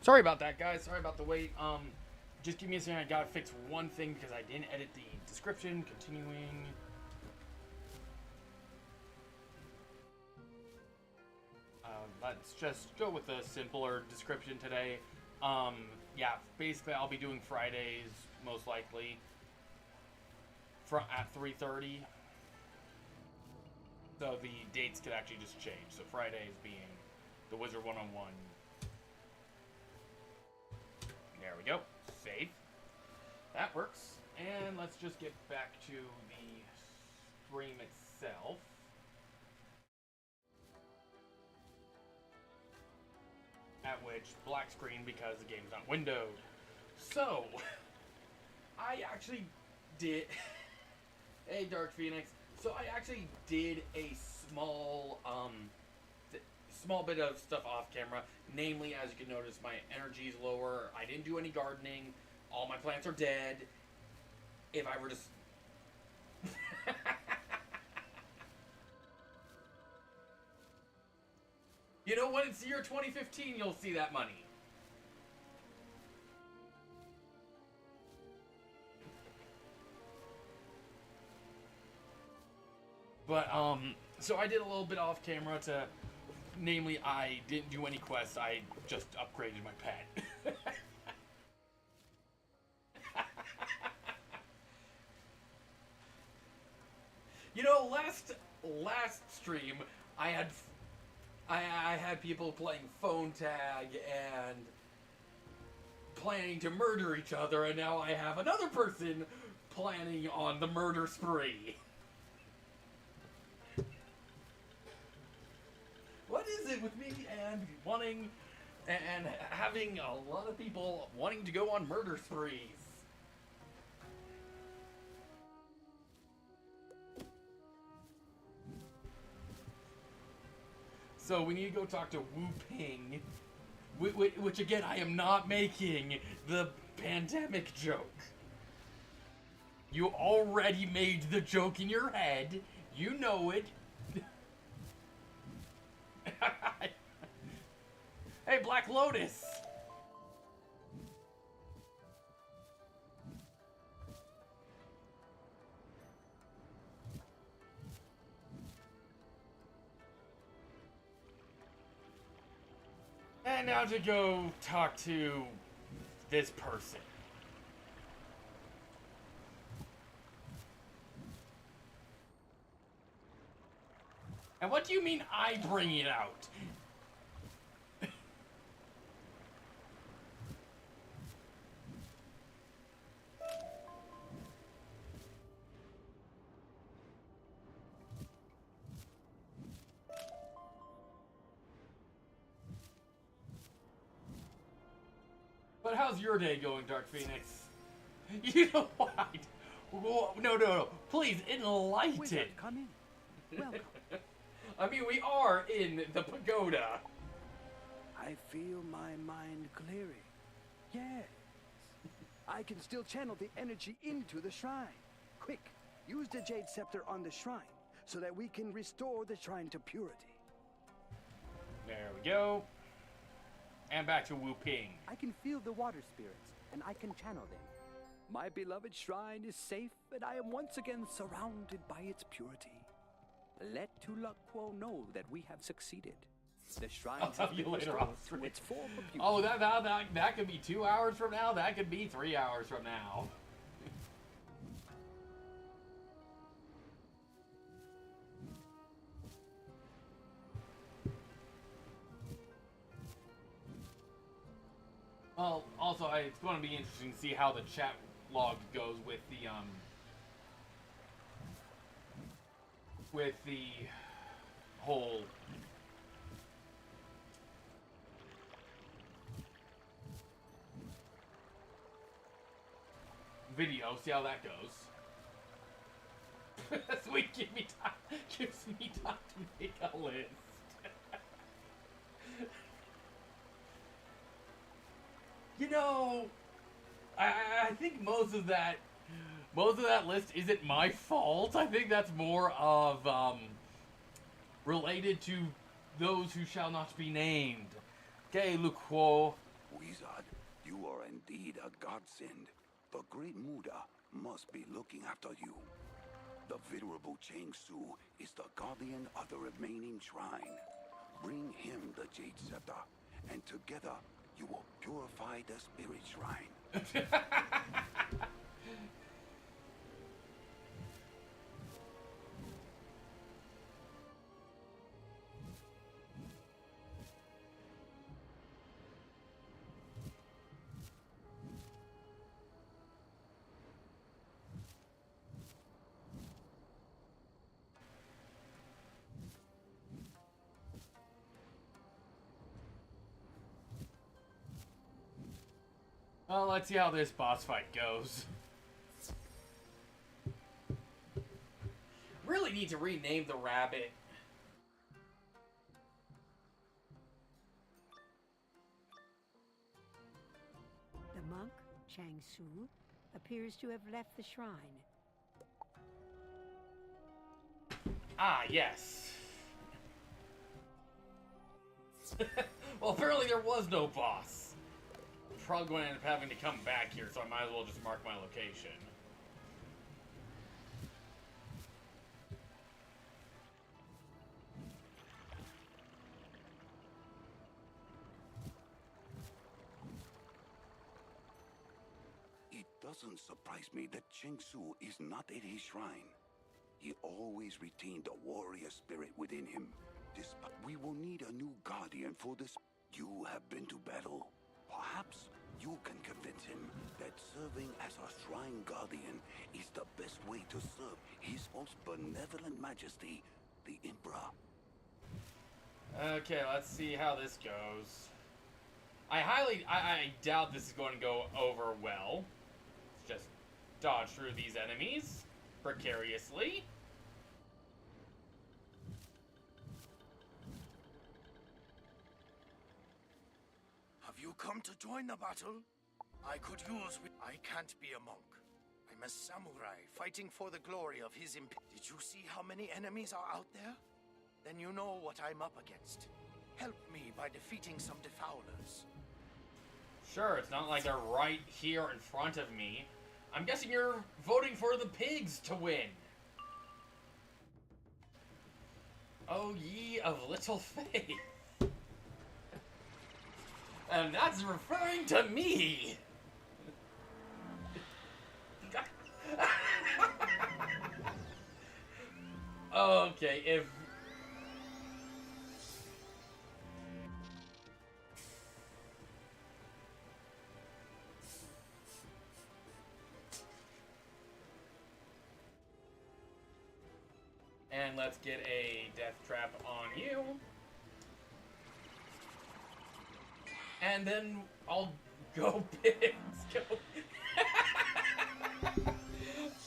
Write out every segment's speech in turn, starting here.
Sorry about that, guys. Sorry about the wait. Just give me a second. I gotta fix one thing because I didn't edit the description. Continuing. Let's just go with a simpler description today. Yeah, basically I'll be doing Fridays, most likely, at 3:30. So the dates could actually just change. So Fridays being the Wizard101. There we go. Save. That works. And let's just get back to the stream itself. At which, black screen because the game's not windowed. So, I actually did... Hey, Dark Phoenix. So I actually did a small bit of stuff off camera. Namely, as you can notice, my energy is lower. I didn't do any gardening. All my plants are dead. If I were to... You know, when it's the year 2015, you'll see that money. But, so I did a little bit off camera to, namely, I didn't do any quests, I just upgraded my pet. You know, last stream, I had people playing phone tag and planning to murder each other, and now I have another person planning on the murder spree. What is it with me and wanting and having a lot of people wanting to go on murder sprees? So we need to go talk to Wu Ping, which again, I am not making the pandemic joke. You already made the joke in your head. You know it. Hey, Black Lotus! And now to go talk to this person. And what do you mean I bring it out? But how's your day going, Dark Phoenix? You know what? No. Please, enlighten. Wizard, come in. Welcome. I mean, we are in the pagoda. I feel my mind clearing. Yes. I can still channel the energy into the shrine. Quick, use the Jade Scepter on the shrine so that we can restore the shrine to purity. There we go. And back to Wu Ping. I can feel the water spirits, and I can channel them. My beloved shrine is safe, and I am once again surrounded by its purity. Let Tulakwo know that we have succeeded. The shrine I'll tell you later on the stream. its former beauty. Oh, that could be 2 hours from now. That could be 3 hours from now. Well, also, it's going to be interesting to see how the chat log goes with the whole video. See how that goes. Sweet, gives me time to make a list. You know, I think most of that list isn't my fault. I think that's more of related to those who shall not be named. Okay, Luquo, Wizard, you are indeed a godsend. The Great Muda must be looking after you. The venerable Chang Su is the guardian of the remaining shrine. Bring him the Jade Scepter, and together you will purify the spirit shrine. Well, let's see how this boss fight goes. Really need to rename the rabbit. The monk, Chang Su, appears to have left the shrine. Ah, yes. Well, apparently there was no boss. Probably going to end up having to come back here, so I might as well just mark my location. It doesn't surprise me that Cheng Su is not at his shrine. He always retained a warrior spirit within him. Despite we will need a new guardian for this. You have been to battle. Perhaps you can convince him that serving as a shrine guardian is the best way to serve his most benevolent majesty, the Emperor. Okay, let's see how this goes. I doubt this is going to go over well. Let's just dodge through these enemies precariously. Have you come to join the battle? I could use... I can't be a monk. I'm a samurai fighting for the glory of his imp... Did you see how many enemies are out there? Then you know what I'm up against. Help me by defeating some defowlers. Sure, it's not like they're right here in front of me. I'm guessing you're voting for the pigs to win. Oh, ye of little faith. And that's referring to me. Okay, if... And let's get a death trap on you. And then I'll go pigs. Go.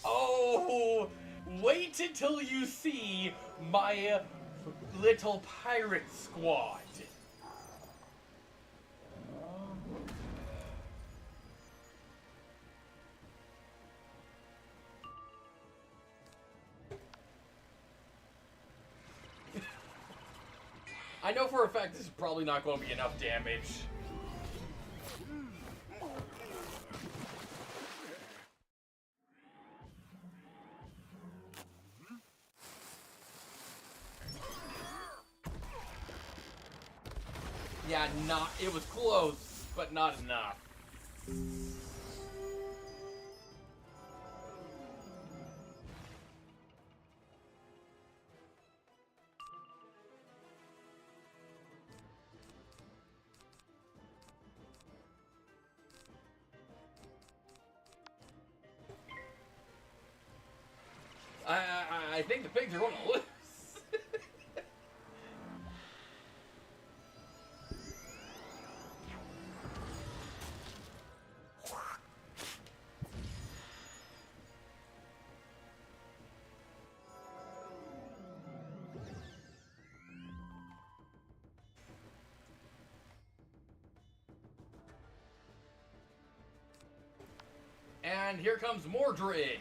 Oh, wait until you see my little pirate squad. I know for a fact this is probably not going to be enough damage. Yeah, it was close, but not enough. I think the pigs are going to lose. And here comes Mordred.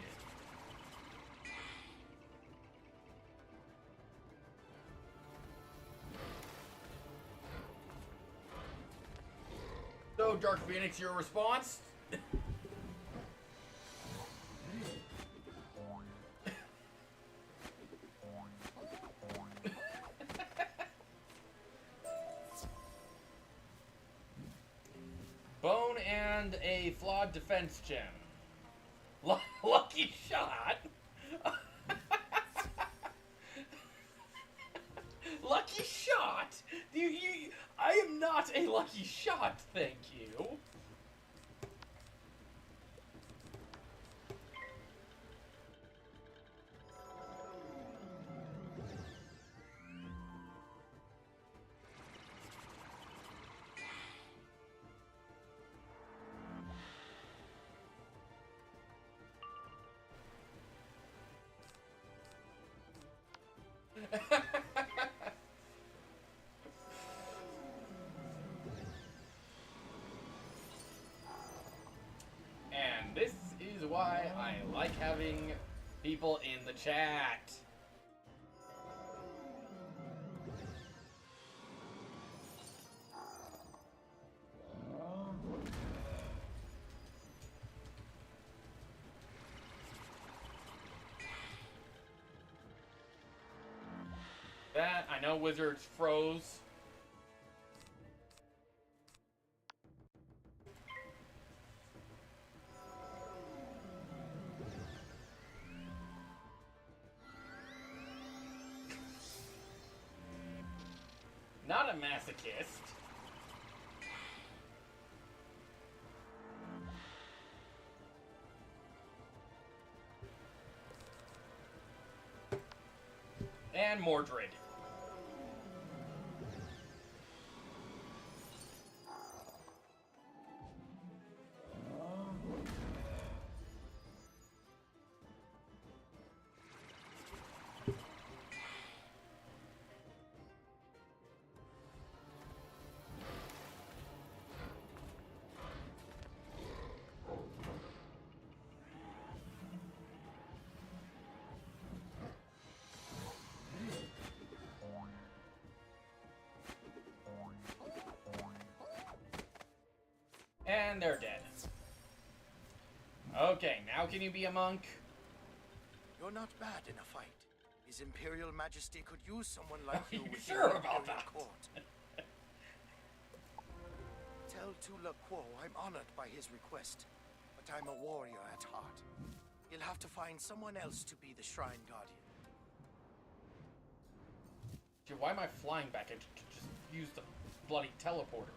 So So, Dark Phoenix, your response? Bone and a flawed defense gem. Lucky shot? Lucky shot? I am not a lucky shot, thank you. And this is why I like having people in the chat. That, I know Wizards froze. Not a masochist. And Mordred. And they're dead. Okay, now can you be a monk? You're not bad in a fight. His Imperial Majesty could use someone like you you with sure the about Imperial that? Court. Tell Tula Quo I'm honored by his request, but I'm a warrior at heart. You'll have to find someone else to be the Shrine Guardian. Dude, why am I flying back? I just used the bloody teleporter.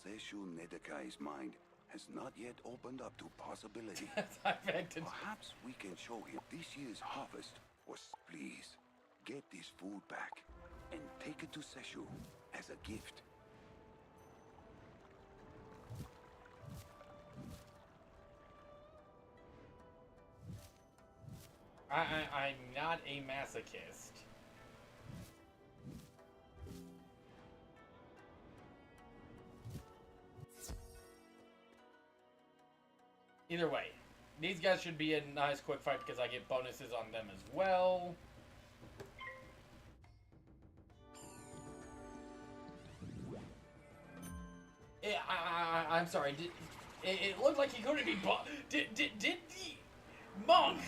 Seshu Nedekai's mind has not yet opened up to possibility. I beg to Perhaps we can show him this year's harvest was. Please, get this food back and take it to Seshu as a gift. I'm not a masochist. Either way, these guys should be a nice quick fight because I get bonuses on them as well. I'm sorry. It looked like he couldn't be. Did the monk,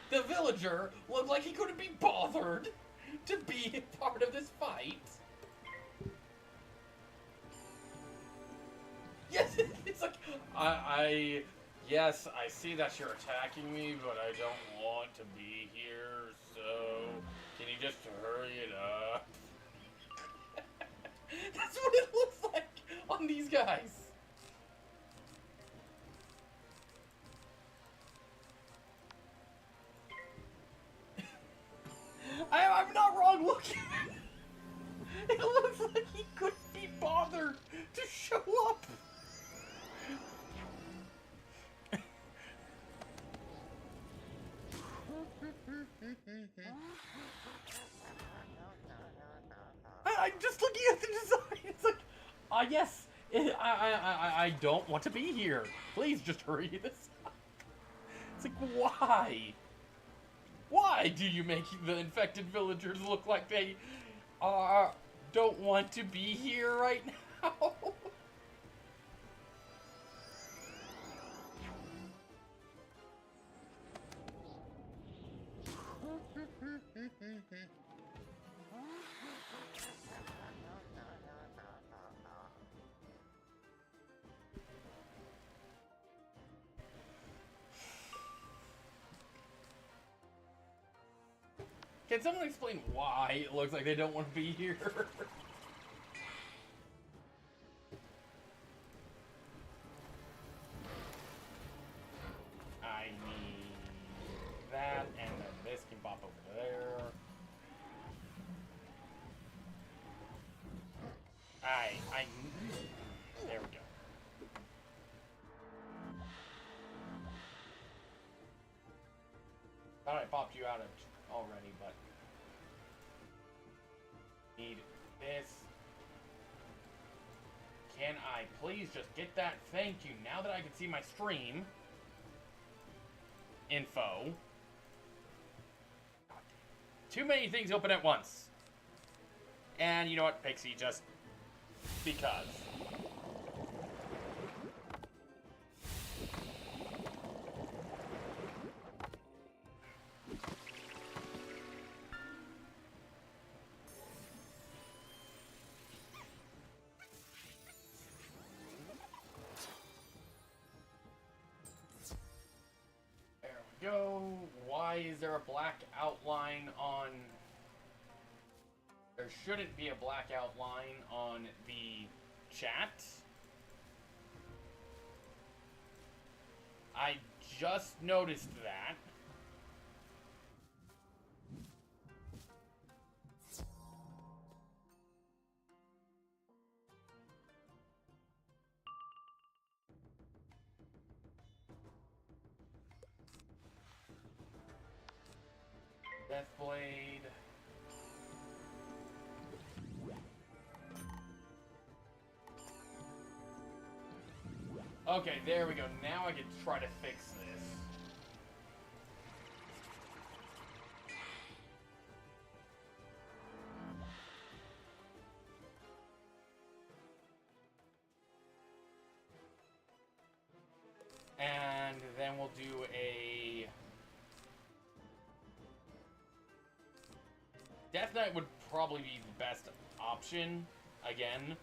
the villager, look like he couldn't be bothered to be a part of this fight? Yes, it's like yes, I see that you're attacking me, but I don't want to be here. So can you just hurry it up? That's what it looks like on these guys. I'm not wrong looking. It looks like he couldn't be bothered to show up. I'm just looking at the design. It's like, yes, I don't want to be here. Please just hurry this up. It's like, why? Why do you make the infected villagers look like they don't want to be here right now? Can someone explain why it looks like they don't want to be here? I need that, and then this can pop over there. There we go. Thought I popped you out of already, but need this. Can I please just get that? Thank you. Now that I can see my stream info. Too many things open at once. And you know what, Pixie, just because. Go. Why is there a black outline on... There shouldn't be a black outline on the chat. I just noticed that. Deathblade. Okay, there we go. Now I can try to fix this. And then we'll do a... Death Knight would probably be the best option, again.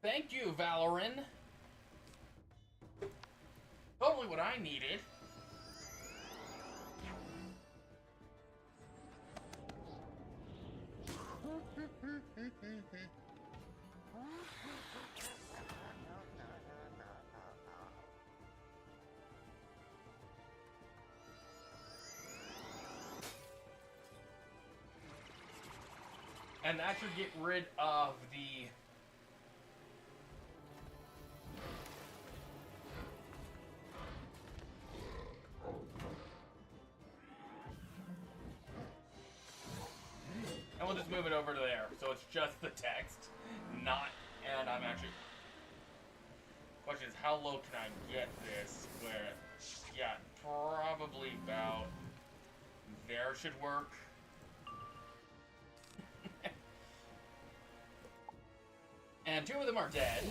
Thank you, Valoran. Totally what I needed. And that should get rid of the... And we'll just move it over to there, so it's just the text, not... And I'm actually... Question is, how low can I get this? Where... Yeah, probably about... There should work. And two of them are dead.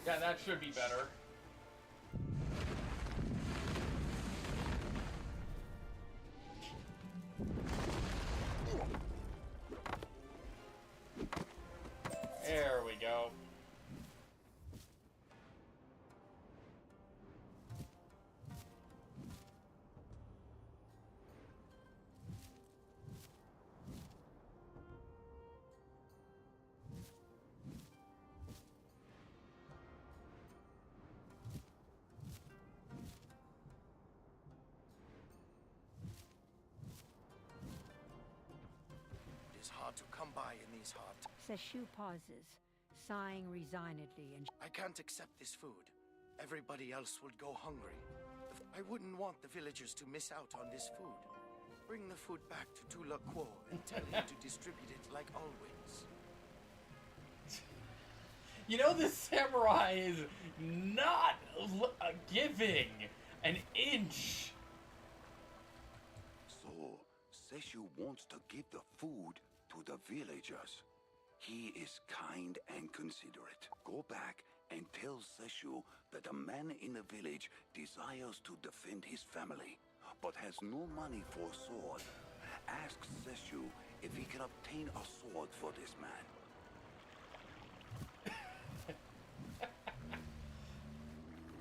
Yeah, that should be better. There we go. to come by in these hard times. Seshu pauses, sighing resignedly, and I can't accept this food. Everybody else would go hungry. I wouldn't want the villagers to miss out on this food. Bring the food back to Tulakwo and tell him to distribute it like always. You know, this samurai is not giving an inch. So, Seshu wants to give the food to the villagers. He is kind and considerate. Go back and tell Seshu that a man in the village desires to defend his family, but has no money for a sword. Ask Seshu if he can obtain a sword for this man.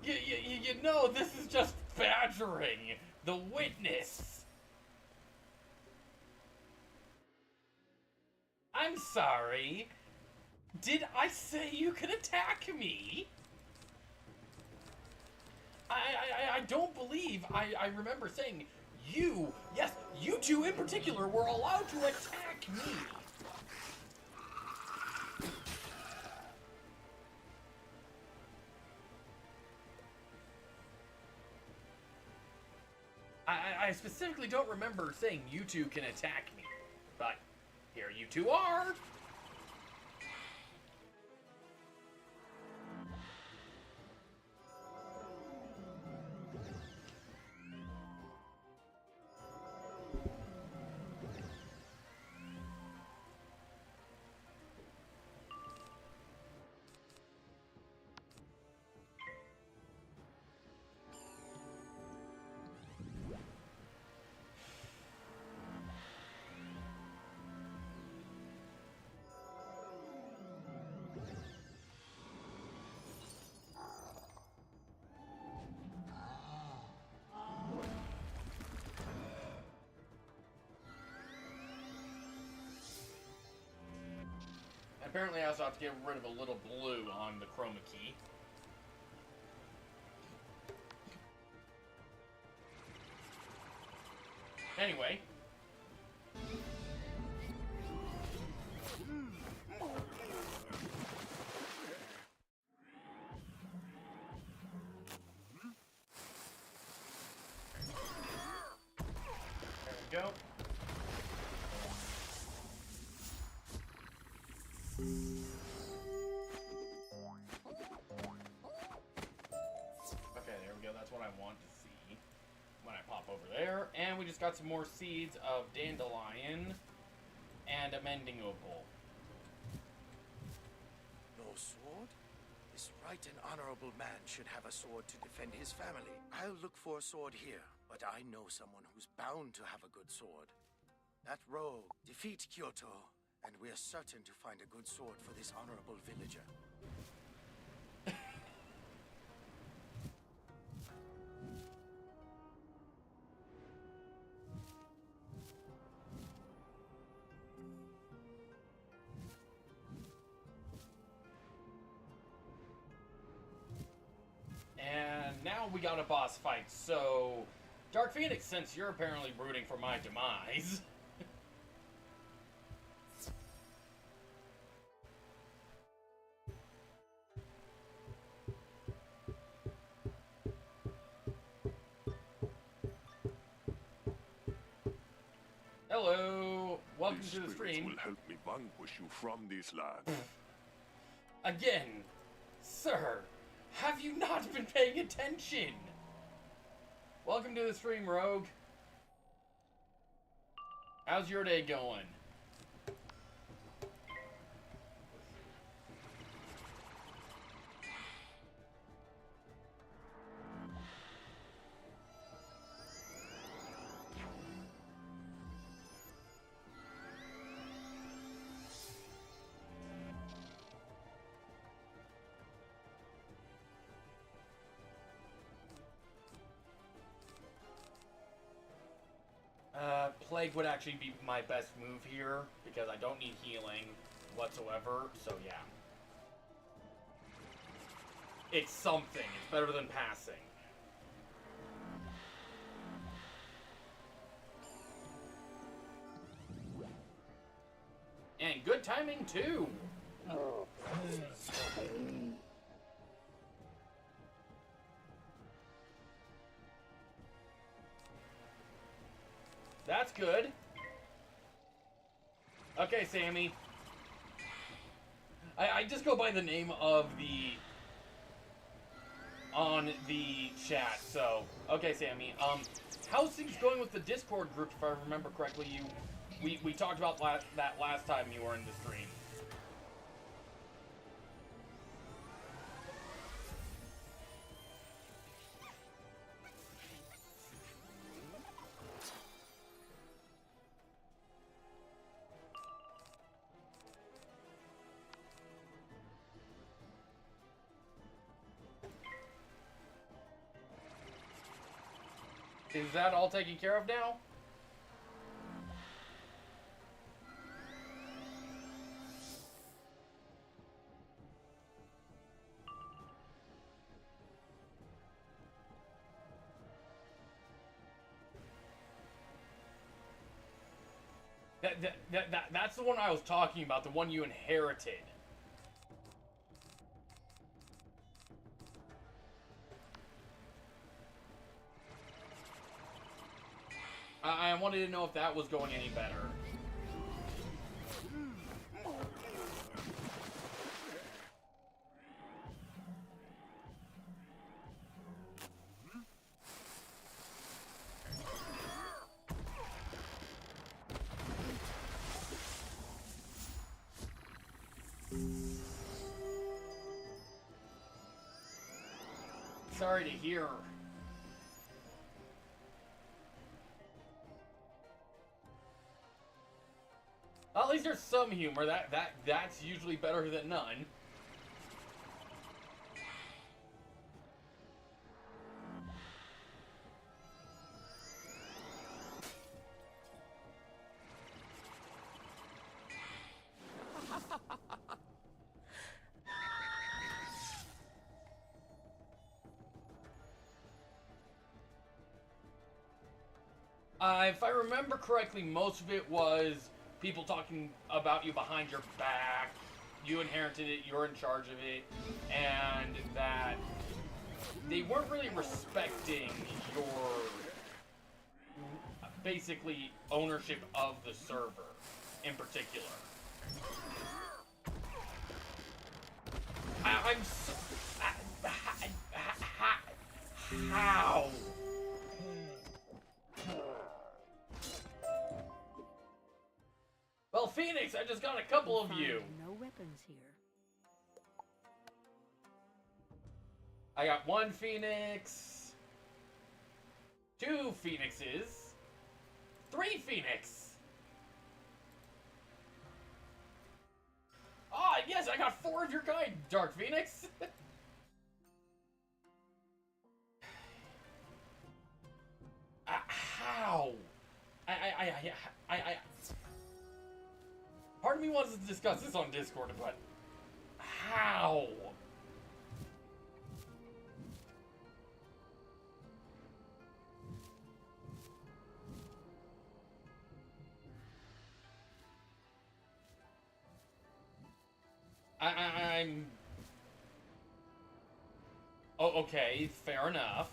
You know, this is just badgering the witness. I'm sorry. Did I say you could attack me? I don't believe I remember saying you, yes, you two in particular, were allowed to attack me. I specifically don't remember saying you two can attack me, but here you two are. Apparently I also have to get rid of a little blue on the chroma key. Anyway. There we go. Okay, there we go. That's what I want to see when I pop over there. And we just got some more seeds of dandelion and a mending opal. No sword? This right and honorable man should have a sword to defend his family. I'll look for a sword here, but I know someone who's bound to have a good sword. That rogue. Defeat Kyoto, and we're certain to find a good sword for this honorable villager. And now we got a boss fight, so Dark Phoenix, since you're apparently rooting for my demise. Hello, welcome to the stream. Will help me vanquish you from this land. Again, sir, have you not been paying attention? Welcome to the stream, Rogue. How's your day going? Plague would actually be my best move here, because I don't need healing whatsoever, so yeah. It's something. It's better than passing. good timing, too. That's good. Okay, Sammy. I just go by the name of the... on the chat, so... Okay, Sammy. How's things going with the Discord group, if I remember correctly? We talked about that last time you were in the stream. Is that all taken care of now? That's the one I was talking about, the one you inherited. I wanted to know if that was going any better. Sorry to hear. At least there's some humor. That's usually better than none. If I remember correctly, most of it was people talking about you behind your back, you inherited it, you're in charge of it, and that they weren't really respecting your, basically, ownership of the server, in particular. I'm so... How? Well, Phoenix, I just got a couple of you. No weapons here. I got 1 Phoenix, 2 Phoenixes, 3 Phoenix. Ah, yes, I got 4 of your kind, Dark Phoenix. How? Part of me wants to discuss this on Discord, but how? I'm... Oh, okay, fair enough.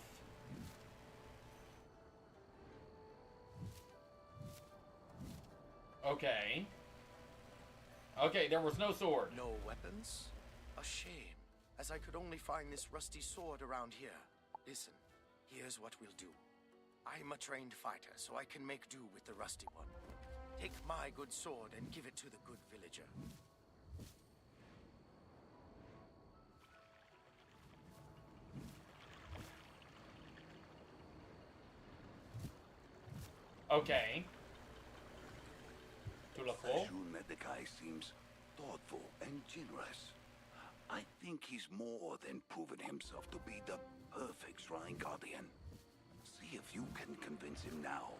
Okay. Okay, there was no sword. No weapons? A shame, as I could only find this rusty sword around here. Listen, here's what we'll do. I'm a trained fighter, so I can make do with the rusty one. Take my good sword and give it to the good villager. Okay. Sejun Medekai seems thoughtful and generous. I think he's more than proven himself to be the perfect shrine guardian. See if you can convince him now.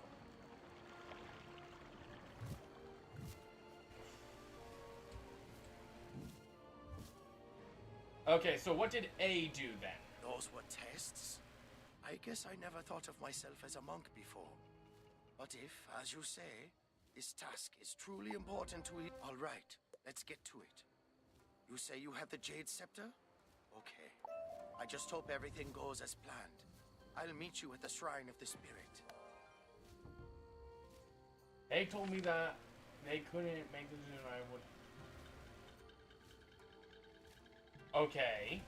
Okay, so what did A do then? Those were tests? I guess I never thought of myself as a monk before. But if, as you say, this task is truly important to it, all right, let's get to it. You say you have the Jade Scepter? Okay. I just hope everything goes as planned. I'll meet you at the Shrine of the Spirit. They told me that they couldn't make the decision I would. Okay.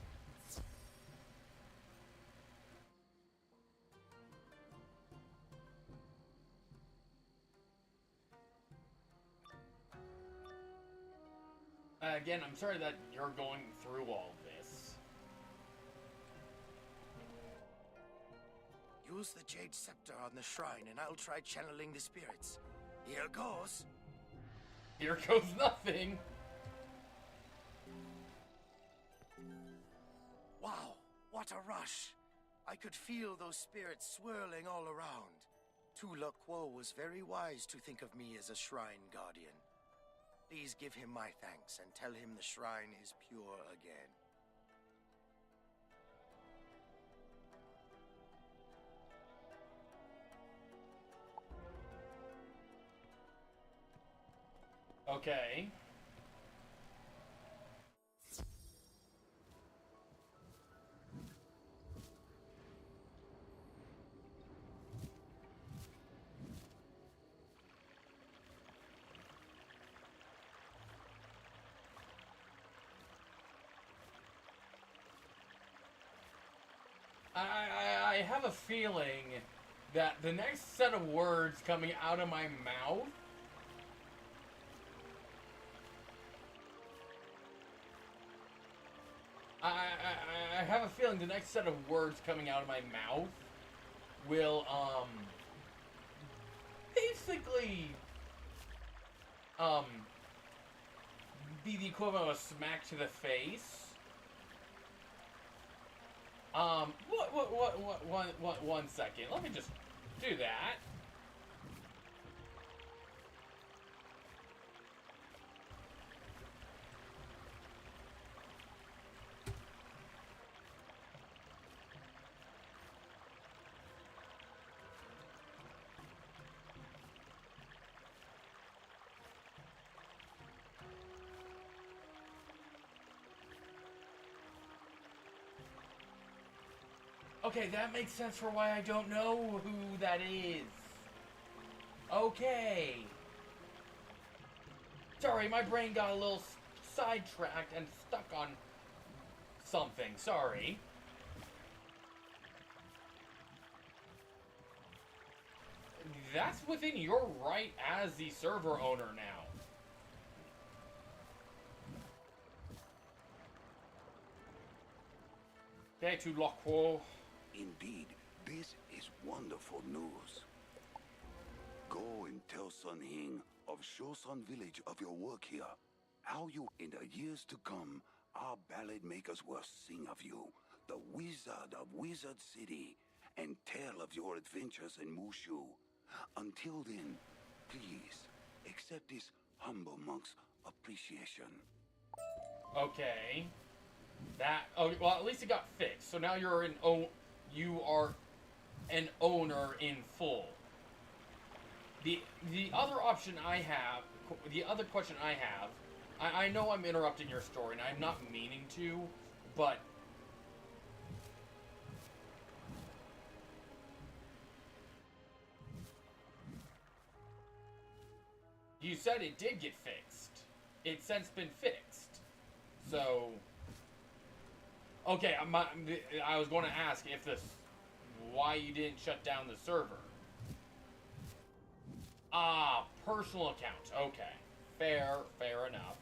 Again, I'm sorry that you're going through all this. Use the Jade Scepter on the shrine and I'll try channeling the spirits. Here goes. Here goes nothing. Wow, what a rush. I could feel those spirits swirling all around. Tula Quo was very wise to think of me as a shrine guardian. Please give him my thanks and tell him the shrine is pure again. Okay. I have a feeling that the next set of words coming out of my mouth I have a feeling the next set of words coming out of my mouth will basically be the equivalent of a smack to the face. One second. Let me just do that. Okay, that makes sense for why I don't know who that is. Okay. Sorry, my brain got a little sidetracked and stuck on something. Sorry. That's within your right as the server owner now. Okay, to Lockwo. Indeed, this is wonderful news. Go and tell Sun Hing of Shosun Village of your work here. How you, in the years to come, our ballad makers will sing of you, the wizard of Wizard City, and tell of your adventures in Mushu. Until then, please, accept this humble monk's appreciation. Okay. That, oh, well, at least it got fixed. So now you're you are an owner in full. The other option I have, the other question I have, I know I'm interrupting your story, and I'm not meaning to, but you said it did get fixed. It's since been fixed. So, okay, I was going to ask if why you didn't shut down the server. Ah, personal account. Okay, fair enough.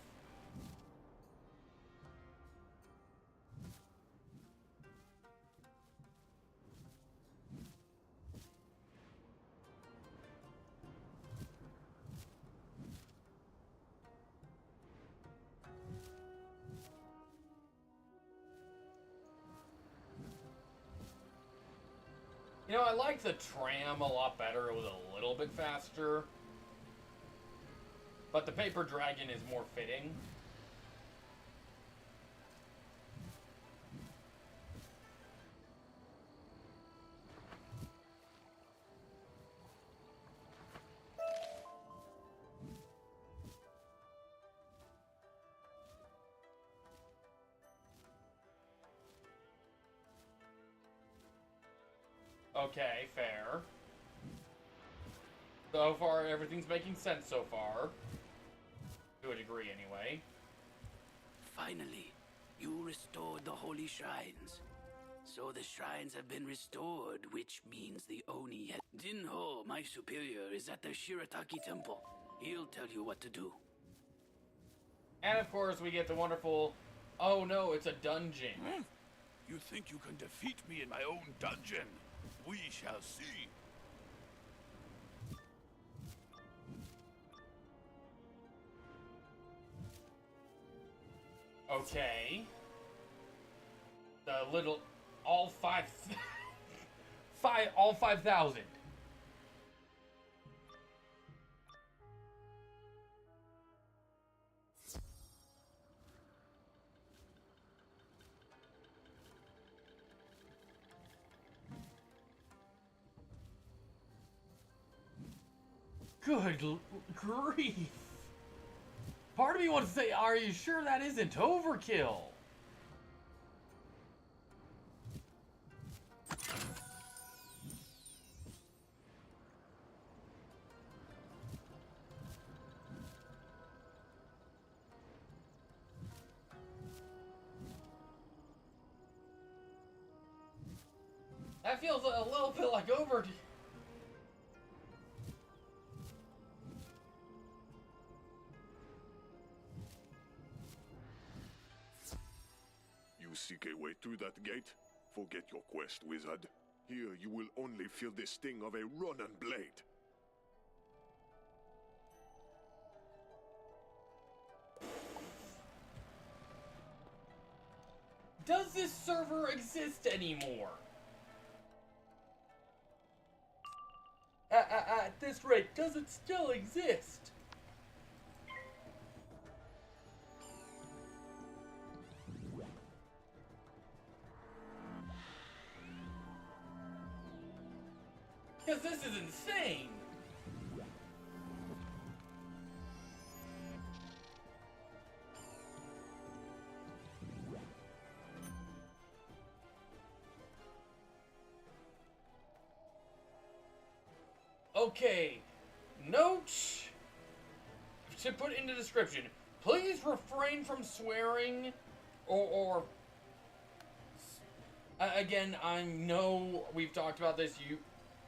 You know, I liked the tram a lot better. It was a little bit faster. But the paper dragon is more fitting. Okay, fair. So far, everything's making sense so far. To a degree, anyway. Finally, you restored the holy shrines. So the shrines have been restored, which means the Oni has... Dinho, my superior, is at the Shirataki temple. He'll tell you what to do. And of course, we get the wonderful, oh no, it's a dungeon. Huh? You think you can defeat me in my own dungeon? We shall see. Okay. The little, all 5,000. Good grief. Part of me wants to say, are you sure that isn't overkill? That feels a little bit like overkill. You seek a way through that gate? Forget your quest, wizard. Here you will only feel the sting of a Ronin blade. Does this server exist anymore? At this rate, does it still exist? Because this is insane! Okay, note to put in the description. Please refrain from swearing or again, I know we've talked about this. You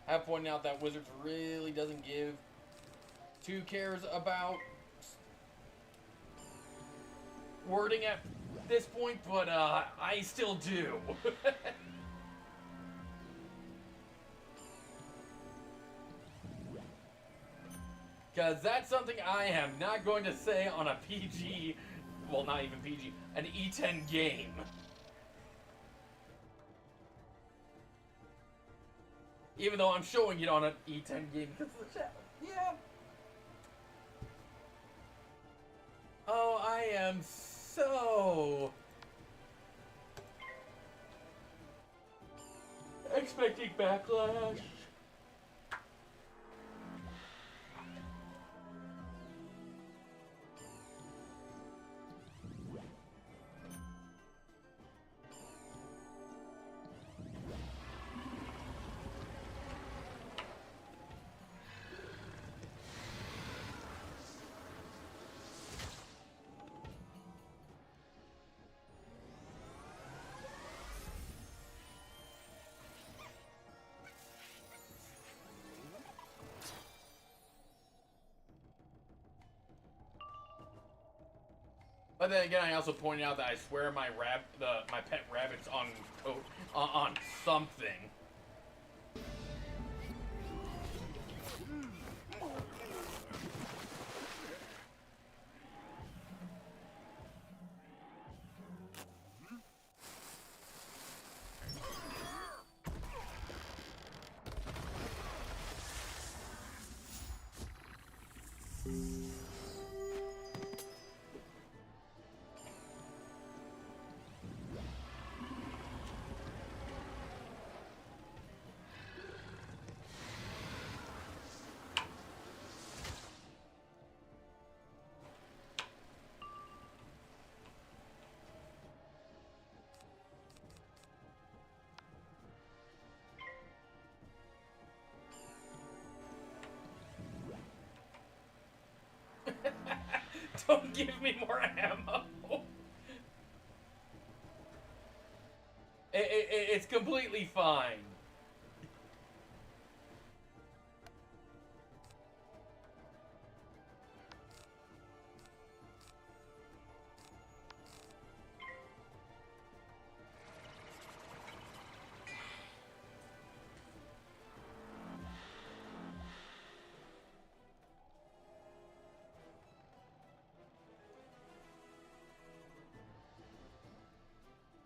have pointed out that Wizards really doesn't give two cares about wording at this point, but I still do. Because that's something I am not going to say on a PG, well, not even PG, an E10 game. Even though I'm showing it on an E10 game because of the chat. Yeah. Oh, I am so expecting backlash. But then again, I also pointed out that I swear my pet rabbit's on something. Don't give me more ammo. It's completely fine.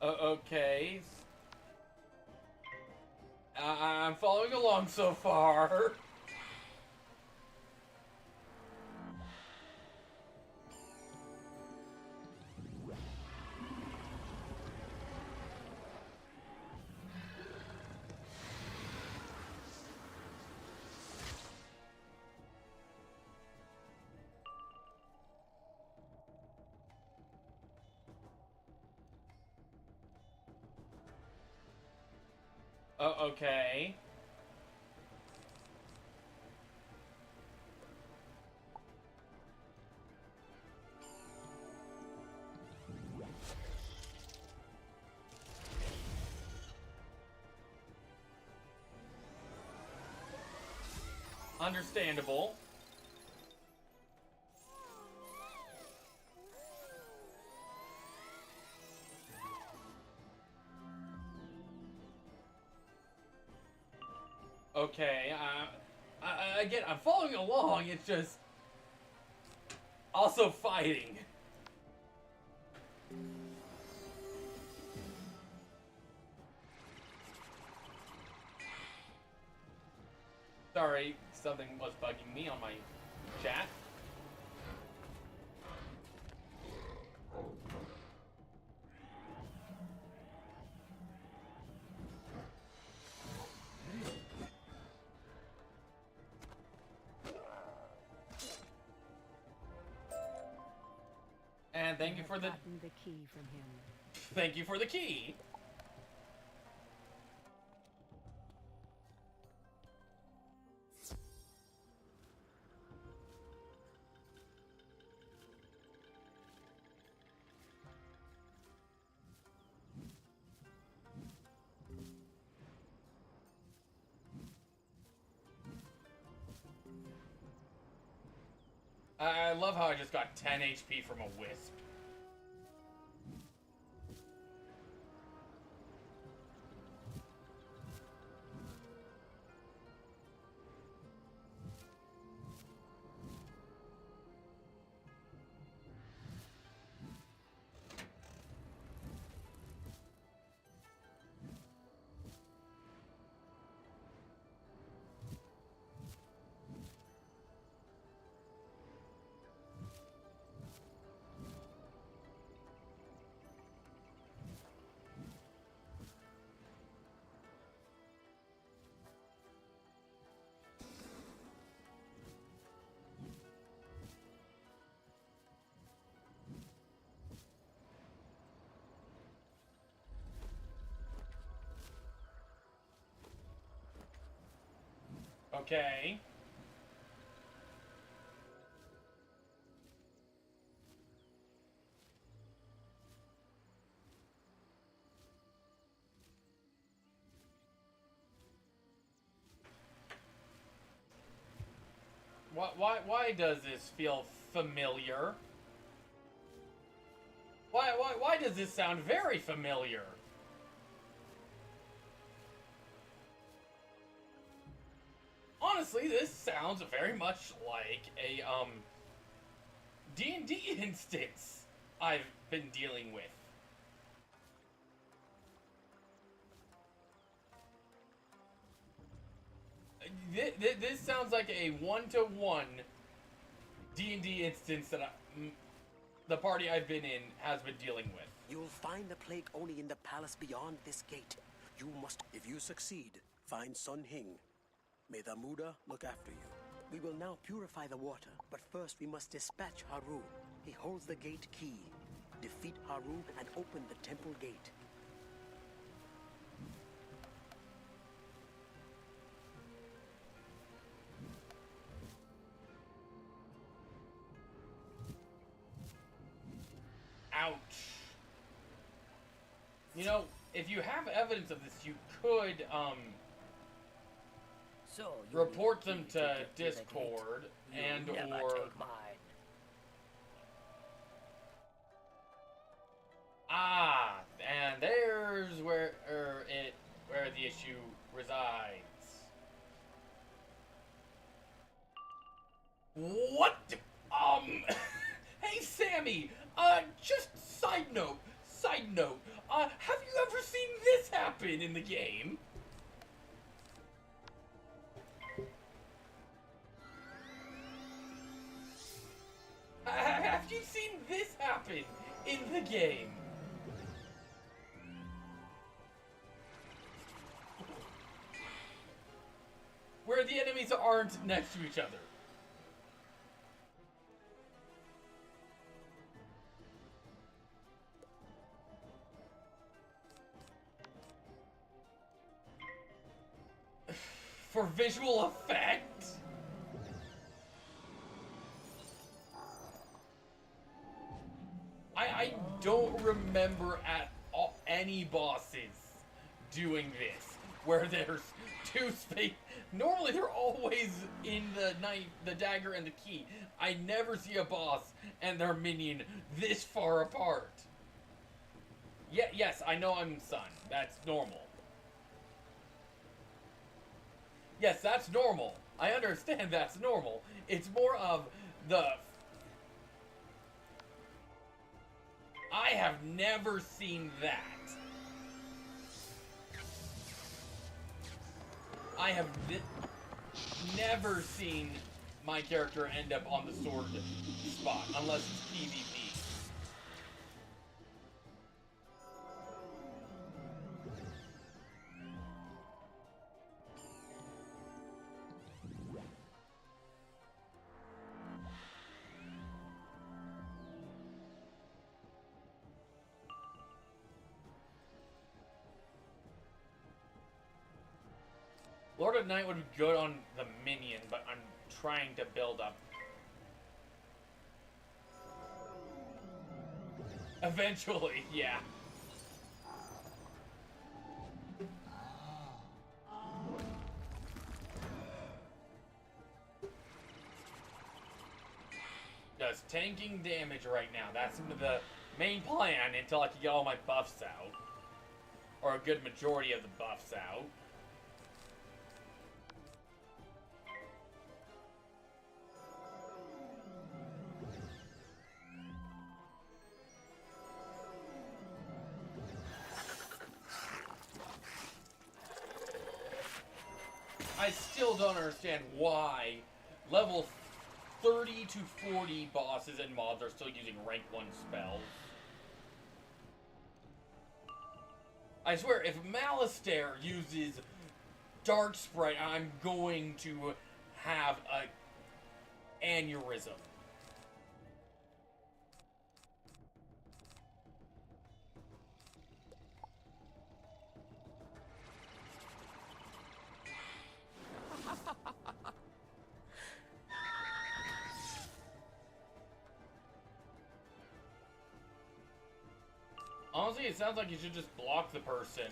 Okay. I'm following along so far. Okay. Understandable. Okay, again, I'm following along, it's just also fighting. Sorry, something was bugging me on my chat. And thank you for the key from him. Thank you for the key. I love how I just got 10 HP from a wisp. Okay. Why does this feel familiar? Why does this sound very familiar? Honestly, this sounds very much like a D&D instance I've been dealing with. This sounds like a one-to-one D&D instance that the party I've been in has been dealing with. You'll find the plague only in the palace beyond this gate. You must, if you succeed, find Sun Hing. May the Muda look after you. We will now purify the water, but first we must dispatch Harun. He holds the gate key. Defeat Harun and open the temple gate. You know, if you have evidence of this, you could, So you report need them me to get through the gate? Discord and You'll never or take mine. and there's where the issue resides. What? Hey Sammy, just side note, have you ever seen this happen in the game? Have you seen this happen in the game? Where the enemies aren't next to each other. For visual effect? I don't remember at all any bosses doing this, where there's two space. Normally they're always in the knife, the dagger, and the key. I never see a boss and their minion this far apart. Yeah, yes, I know I'm Sun. That's normal. Yes, that's normal. I understand that's normal. It's more of the... I have never seen that. I have never seen my character end up on the sword spot, unless it's PvP. Lord of Night would be good on the minion, but I'm trying to build up. Eventually, yeah. Does tanking damage right now. That's the main plan until I can get all my buffs out. Or a good majority of the buffs out. I still don't understand why level 30 to 40 bosses and mobs are still using rank 1 spells. I swear, if Malistaire uses Dark Sprite, I'm going to have a aneurysm. Honestly, it sounds like you should just block the person.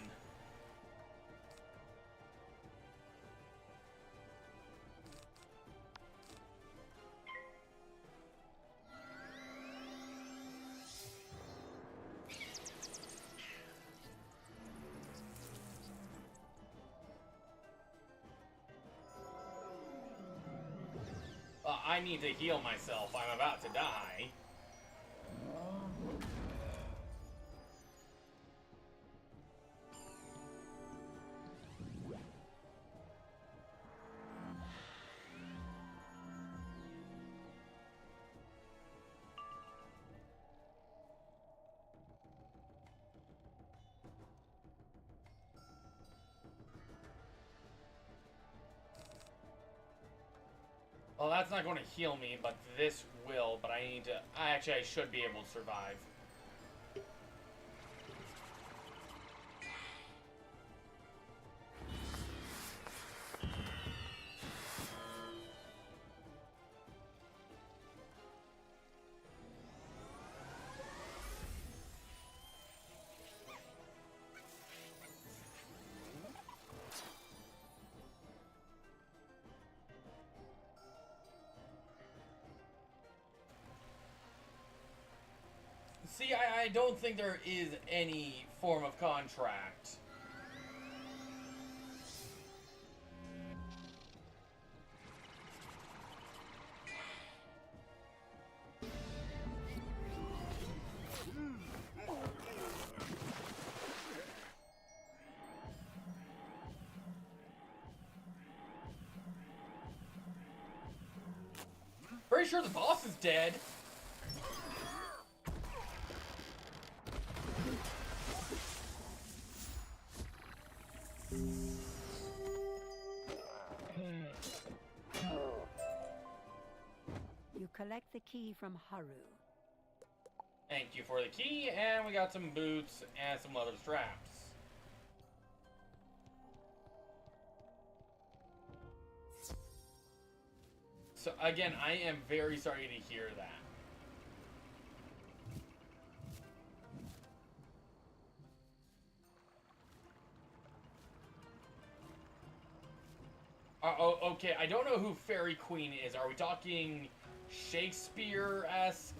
I need to heal myself. I'm about to die. Well, that's not going to heal me, but this will. But I need to... Actually, I should be able to survive. don't think there is any form of contract. Pretty sure the boss is dead. You collect the key from Haru. Thank you for the key, and we got some boots and some leather straps. So again, I am very sorry to hear that. Oh, okay, I don't know who Fairy Queen is. Are we talking Shakespeare-esque?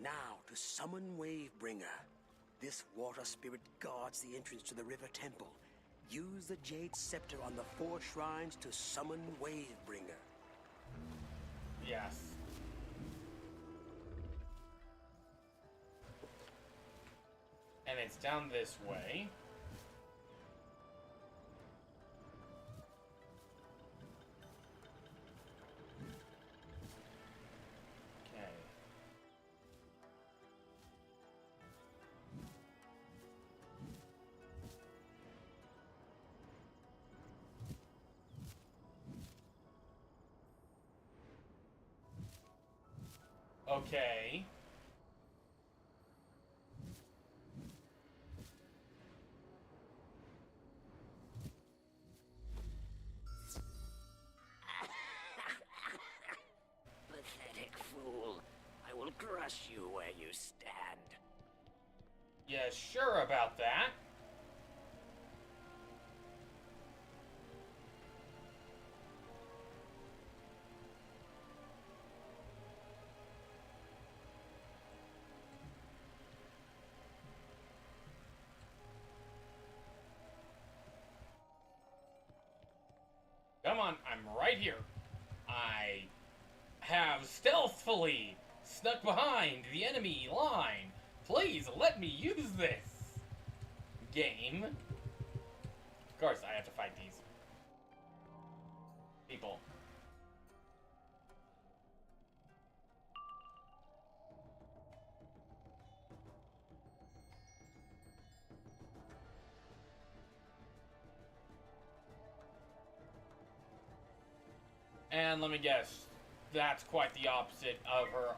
Now to summon Wavebringer. This water spirit guards the entrance to the river temple. Use the Jade Scepter on the 4 shrines to summon Wavebringer. Yes. And it's down this way. Okay. Okay. Pathetic fool. I will crush you where you stand. Yeah, sure about that. Come on, I'm right here. I have stealthily snuck behind the enemy line. Please let me use this game. Of course, I have to fight these people. And let me guess, that's quite the opposite of her.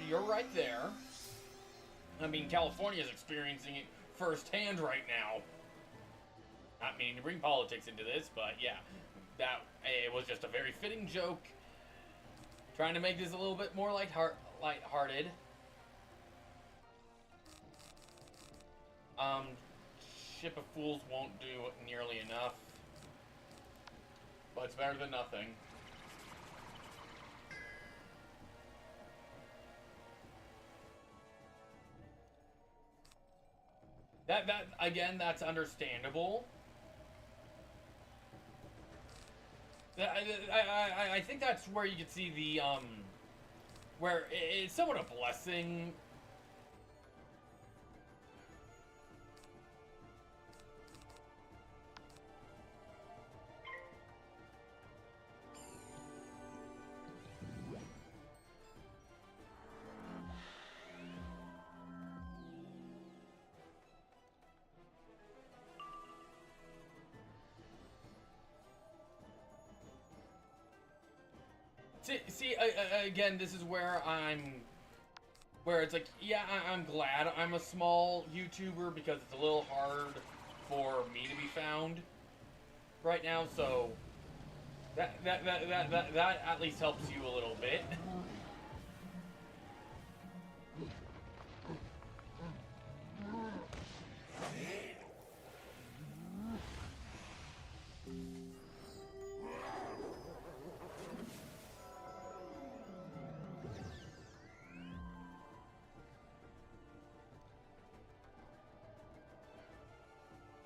You're right there. I mean, California's experiencing it firsthand right now. Not meaning to bring politics into this, but yeah, it was just a very fitting joke. Trying to make this a little bit more lighthearted. Ship of Fools won't do nearly enough. But it's better than nothing. That again, that's understandable. I think that's where you can see the where it's somewhat a blessing. See, again, this is where it's like, yeah, I'm glad I'm a small YouTuber because it's a little hard for me to be found right now, so that at least helps you a little bit.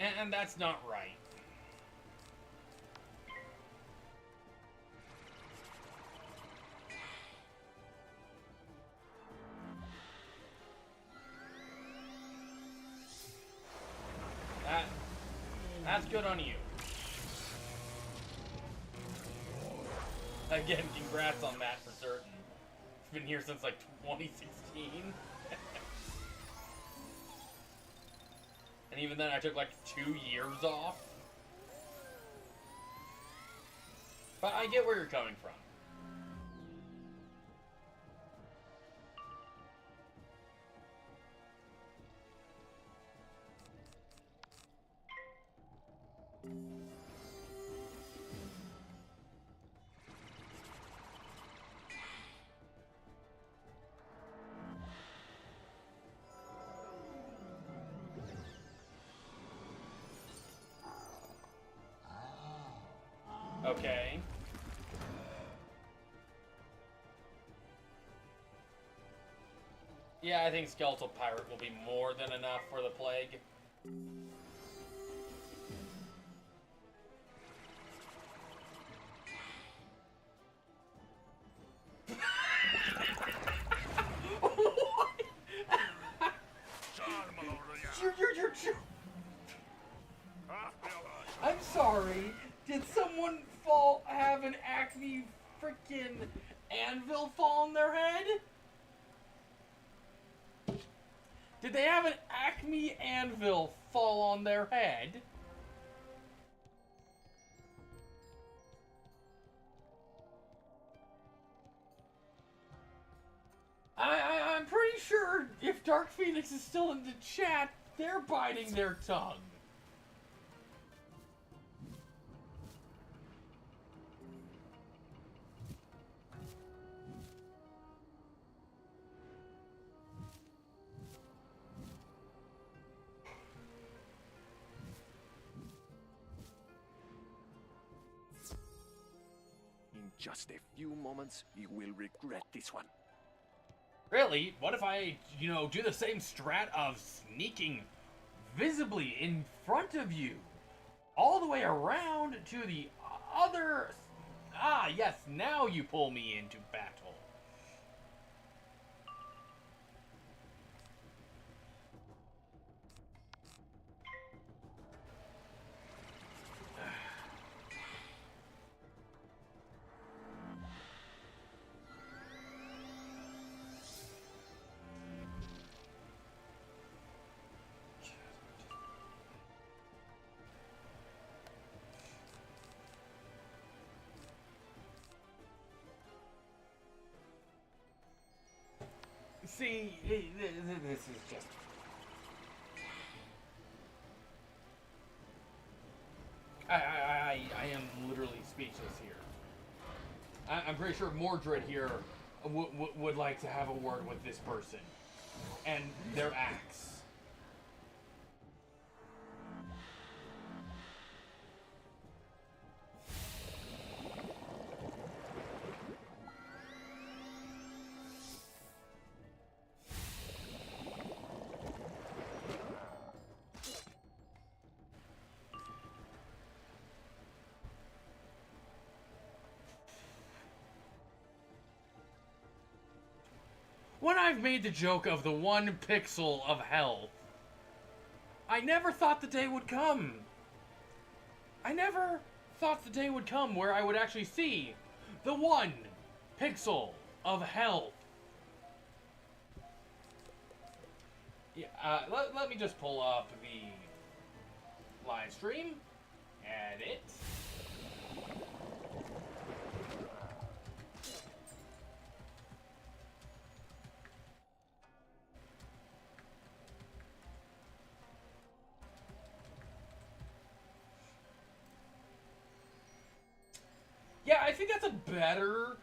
And that's not right. That's good on you. Again, congrats on that for certain. It's been here since like 2016. And even then I took like 2 years off. But I get where you're coming from. Okay. Yeah, I think Skeletal Pirate will be more than enough for the plague. I'm sorry. Did someone have an Acme freaking anvil fall on their head? Did they have an Acme anvil fall on their head? I'm pretty sure if Dark Phoenix is still in the chat, they're biting their tongue. In just a few moments, you will regret this one. Really? What if I, do the same strat of sneaking visibly in front of you, all the way around to the other... Ah, yes, now you pull me into battle. See, this is just... I am literally speechless here. I'm pretty sure Mordred here would like to have a word with this person. And their axe. When I've made the joke of the 1 pixel of health, I never thought the day would come. I never thought the day would come where I would actually see the 1 pixel of health. Yeah, let me just pull up the live stream. Edit. Yeah, I think that's a better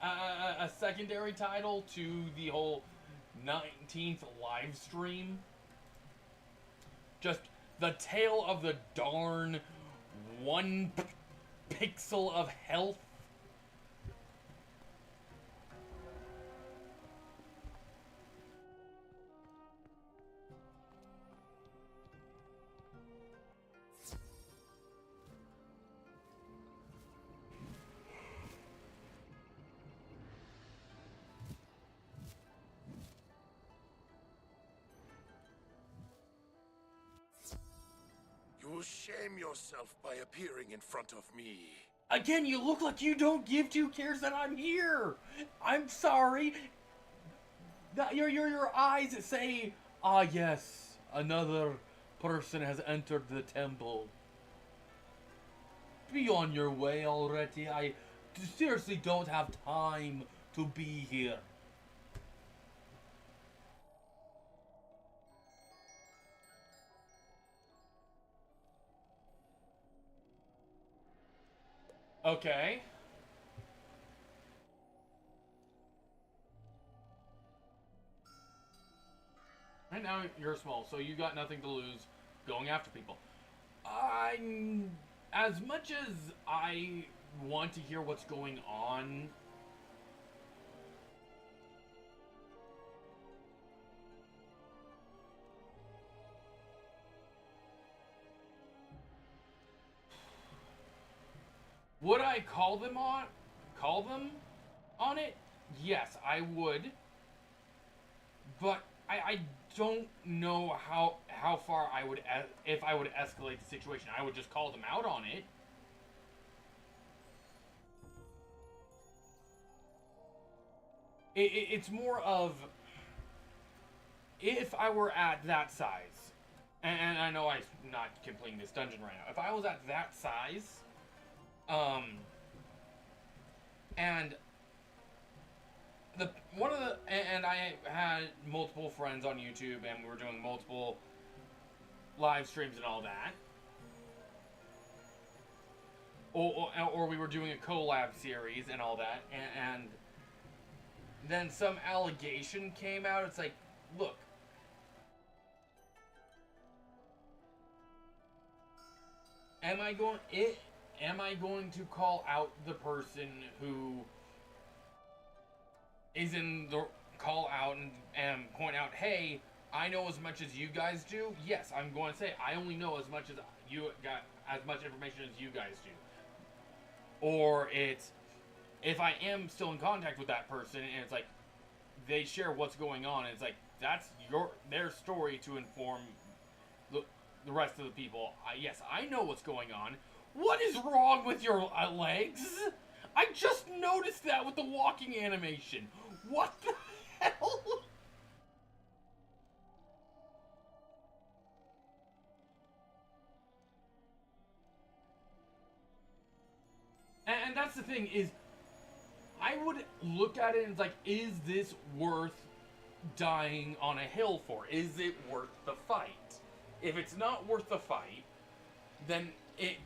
a secondary title to the whole 19th live stream. Just the tale of the darn 1 pixel of health. shame yourself by appearing in front of me. Again, you look like you don't give two cares that I'm here. I'm sorry. Your eyes say, ah yes, another person has entered the temple. Be on your way already. I seriously don't have time to be here. Okay. Right now you're small, so you got nothing to lose going after people. As much as I want to hear what's going on, would I call them on it? Yes, I would. But I don't know how far I would, if I would escalate the situation. I would just call them out on it. It's more of, if I were at that size, and I know I'm not completing this dungeon right now. If I was at that size, and I had multiple friends on YouTube, and we were doing multiple live streams and all that, or we were doing a collab series and all that, and then some allegation came out. It's like, look, am I going to call out the person who is in the call out and point out, hey, I know as much as you guys do? Yes, I'm going to say I only know as much as you got, as much information as you guys do. Or it's, if I am still in contact with that person and it's like they share what's going on, and it's like that's their story to inform the rest of the people. Yes, I know what's going on. What is wrong with your legs? I just noticed that with the walking animation. What the hell? And that's the thing, is I would look at it and it's like, is this worth dying on a hill for? Is it worth the fight? If it's not worth the fight, then it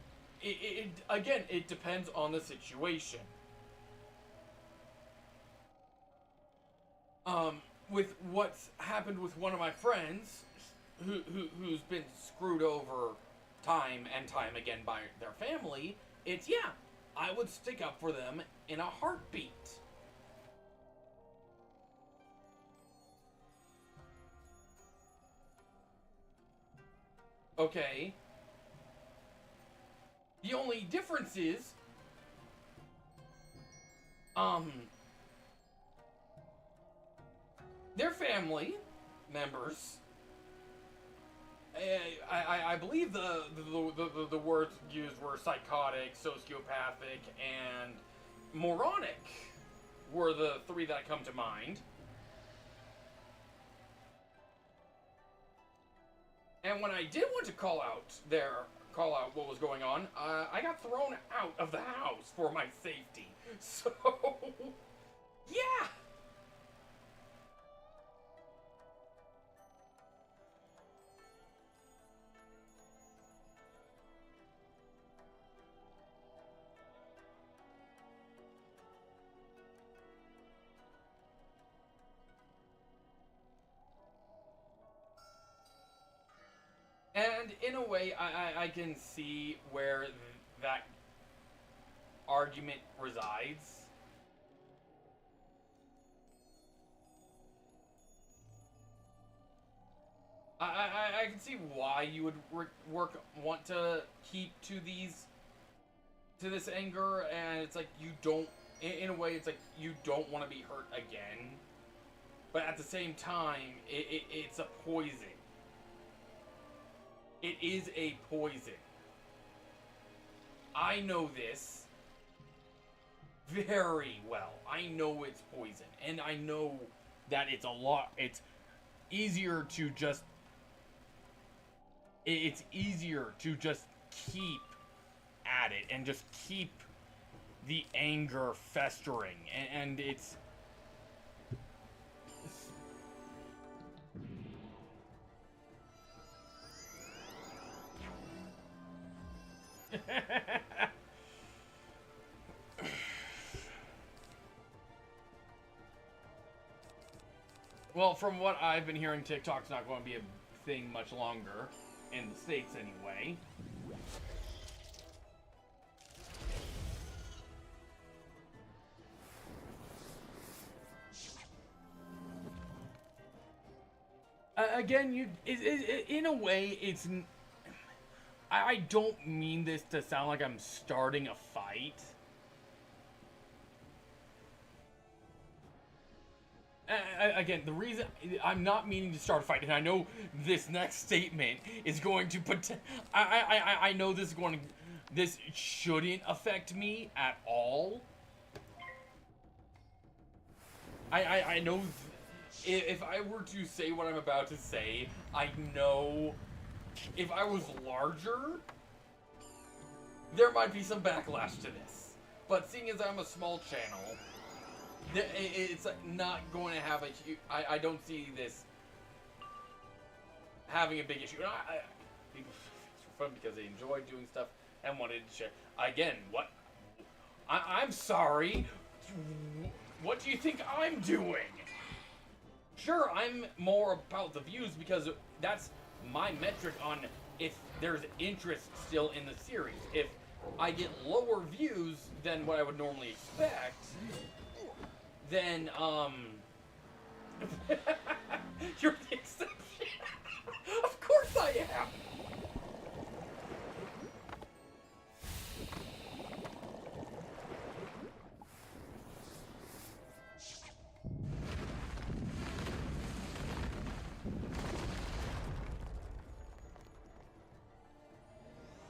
again, it depends on the situation. With what's happened with one of my friends, who's been screwed over time and time again by their family, it's, yeah, I would stick up for them in a heartbeat. Okay. The only difference is, their family members, I believe the words used were psychotic, sociopathic, and moronic were the three that come to mind. And when I did want to call out what was going on, I got thrown out of the house for my safety. So, yeah. And in a way, I can see where that argument resides. I can see why you would want to keep to this anger, and it's like you don't, in a way, it's like you don't want to be hurt again. But at the same time, it's a poison. It is a poison. I know this very well. I know it's poison, and I know that it's easier to just keep at it and just keep the anger festering, and it's well, from what I've been hearing, TikTok's not going to be a thing much longer, in the States anyway. Again, in a way, it's... I don't mean this to sound like I'm starting a fight. Again, the reason I'm not meaning to start a fight, and I know this next statement is going to put. I know this shouldn't affect me at all. I know if I were to say what I'm about to say, I know if I was larger, there might be some backlash to this. But seeing as I'm a small channel, it's not going to have a huge... I don't see this having a big issue. People it's fun because they enjoy doing stuff and wanted to share. Again, what... I'm sorry. What do you think I'm doing? Sure, I'm more about the views because that's my metric on if there's interest still in the series. If I get lower views than what I would normally expect... then, you're the exception. Of course I am.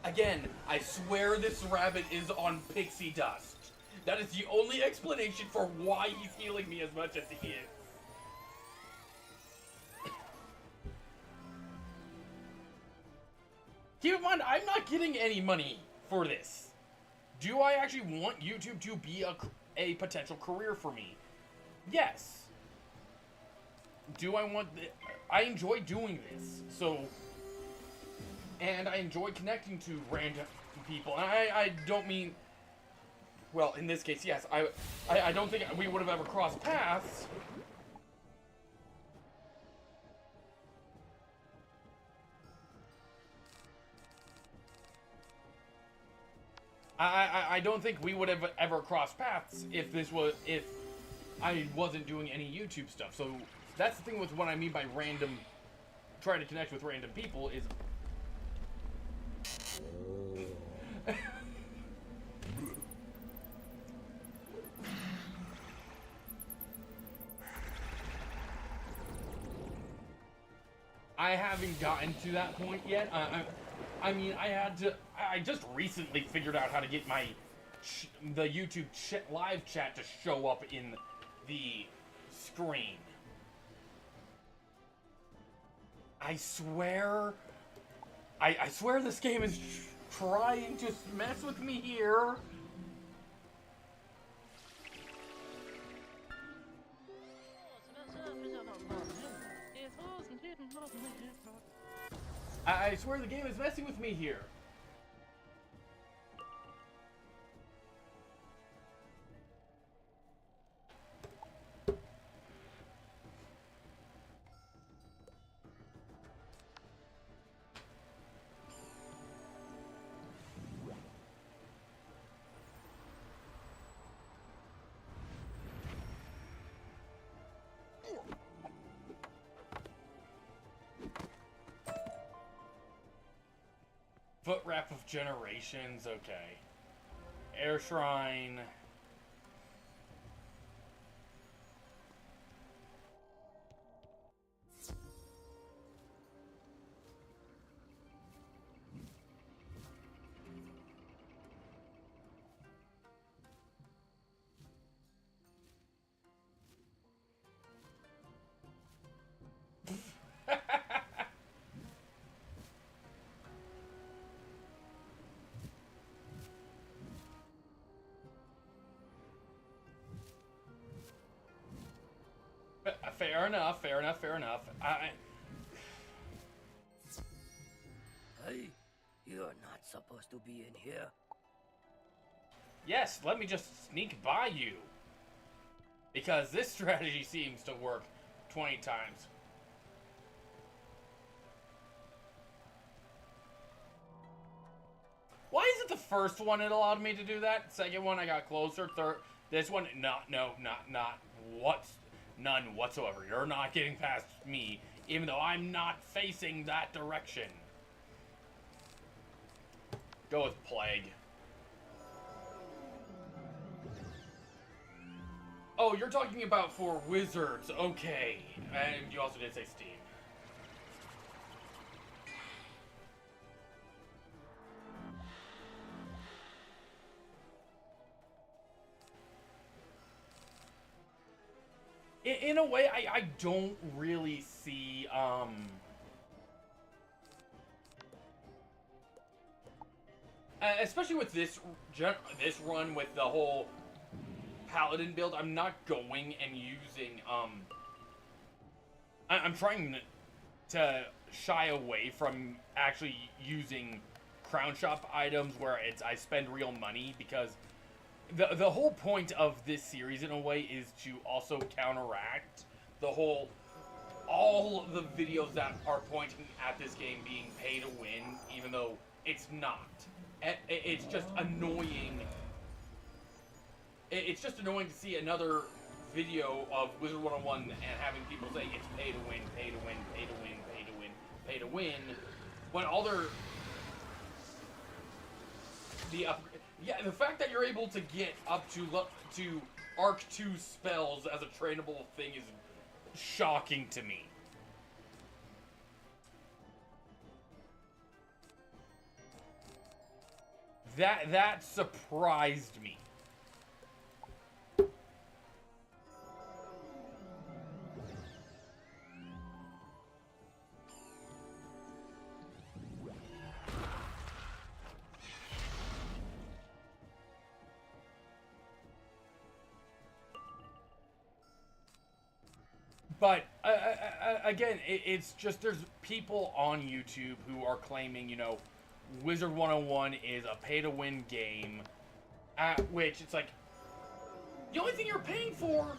Again, I swear this rabbit is on pixie dust. That is the only explanation for why he's healing me as much as he is. Keep in mind, I'm not getting any money for this. Do I actually want YouTube to be a potential career for me? Yes. Do I want... I enjoy doing this, so... And I enjoy connecting to random people. And I don't mean... Well, in this case, yes. I don't think we would have ever crossed paths. I don't think we would have ever crossed paths if I wasn't doing any YouTube stuff. So that's the thing with what I mean by random, trying to connect with random people is... I haven't gotten to that point yet. I mean, I just recently figured out how to get the YouTube live chat to show up in the screen. I swear this game is trying to mess with me here. I swear the game is messing with me here. Foot wrap of generations, okay. Air Shrine. fair enough. Hey, you're not supposed to be in here. Yes, let me just sneak by you. Because this strategy seems to work 20 times. Why is it the first one it allowed me to do that? Second one I got closer. Third, this one, none whatsoever. You're not getting past me, even though I'm not facing that direction. Go with Plague. Oh, you're talking about for wizards. Okay. And you also did say Steam. In a way, I don't really see, especially with this run with the whole Paladin build, I'm not going and using, I'm trying to shy away from actually using Crown Shop items where I spend real money, because the whole point of this series, in a way, is to also counteract the whole, all the videos that are pointing at this game being pay to win, even though it's not. It's just annoying. It's just annoying to see another video of Wizard101 and having people say it's pay to win, pay to win, pay to win, pay to win, pay to win, when all they're... the fact that you're able to get up to Arc 2 spells as a trainable thing is shocking to me. That surprised me. But, again, it's just, there's people on YouTube who are claiming, Wizard101 is a pay-to-win game, at which it's like, the only thing you're paying for...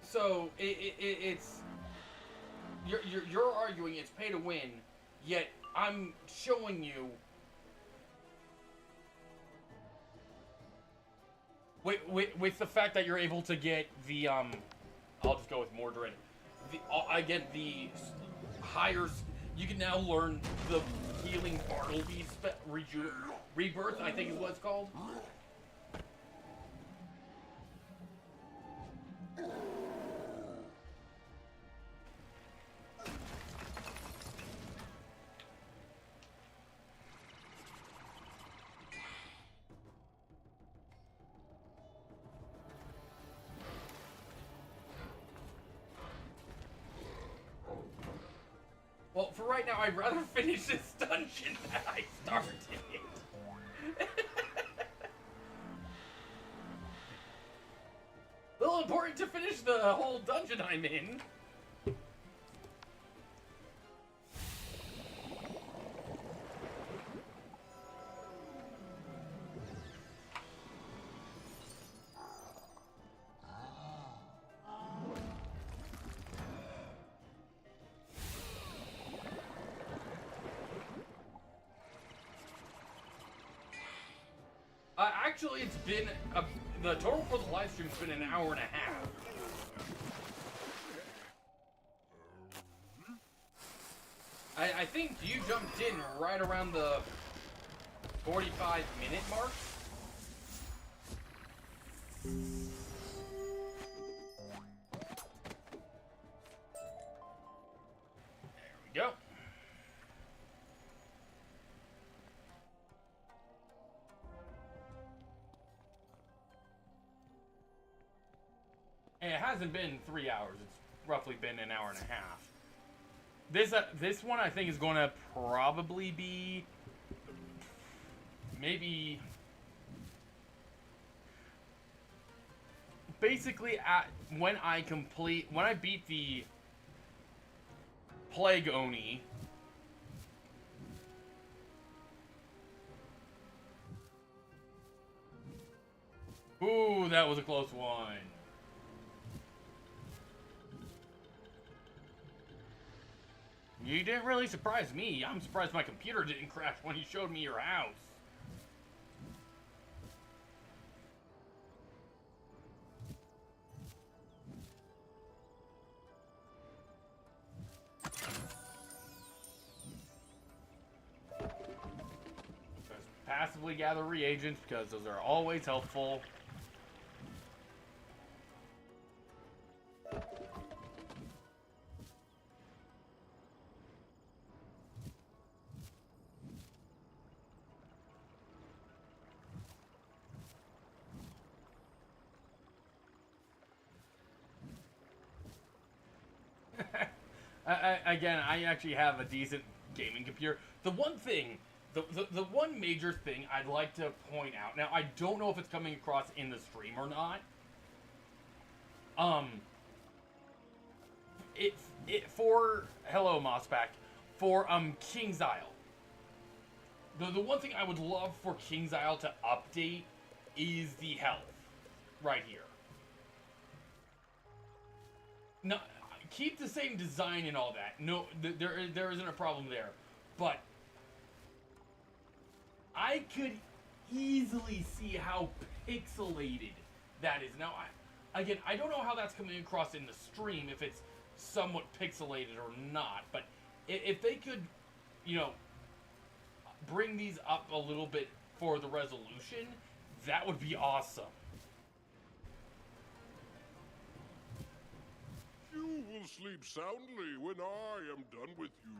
So, it's... You're arguing it's pay-to-win, yet... I'm showing you with the fact that you're able to get the I'll just go with Mordred. The higher, you can now learn the healing Bartleby rebirth, I think is what it's called. Well, for right now, I'd rather finish this dungeon than I started it. A little important to finish the whole dungeon I'm in. Actually, it's been the total for the live stream's been an hour and a half. I think you jumped in right around the 45-minute mark. There we go. And it hasn't been 3 hours. It's roughly been an hour and a half. This one I think is going to probably be maybe basically when I beat the Plague Oni. Ooh, that was a close one. You didn't really surprise me. I'm surprised my computer didn't crash when you showed me your house. Just passively gather reagents because those are always helpful. Again, I actually have a decent gaming computer. The one thing, the one major thing I'd like to point out, now I don't know if it's coming across in the stream or not. Hello Mossback, for King's Isle. The one thing I would love for King's Isle to update is the health right here. No, keep the same design and all that. No, there isn't a problem there. But I could easily see how pixelated that is. Now, again, I don't know how that's coming across in the stream, if it's somewhat pixelated or not. But if they could, you know, bring these up a little bit for the resolution, that would be awesome. You will sleep soundly when I am done with you.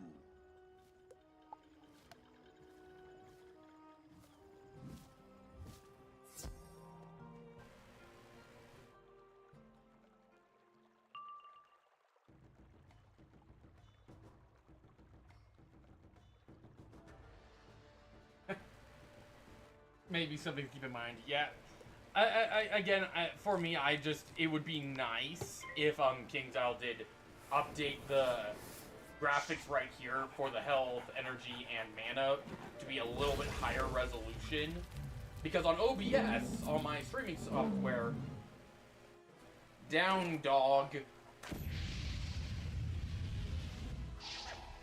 Maybe something to keep in mind. Yeah. For me, it would be nice if King's Isle did update the graphics right here for the health, energy, and mana to be a little bit higher resolution. Because on OBS, on my streaming software, down dog.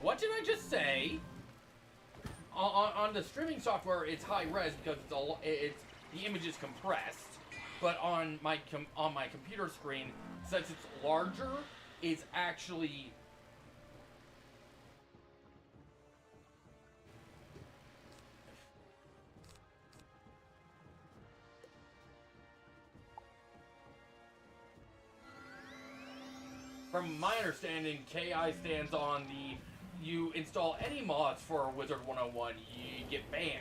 What did I just say? On the streaming software, it's high res because the image is compressed. But on my computer screen, since it's larger, it's actually from my understanding, KI stands on the you install any mods for Wizard101, you get banned.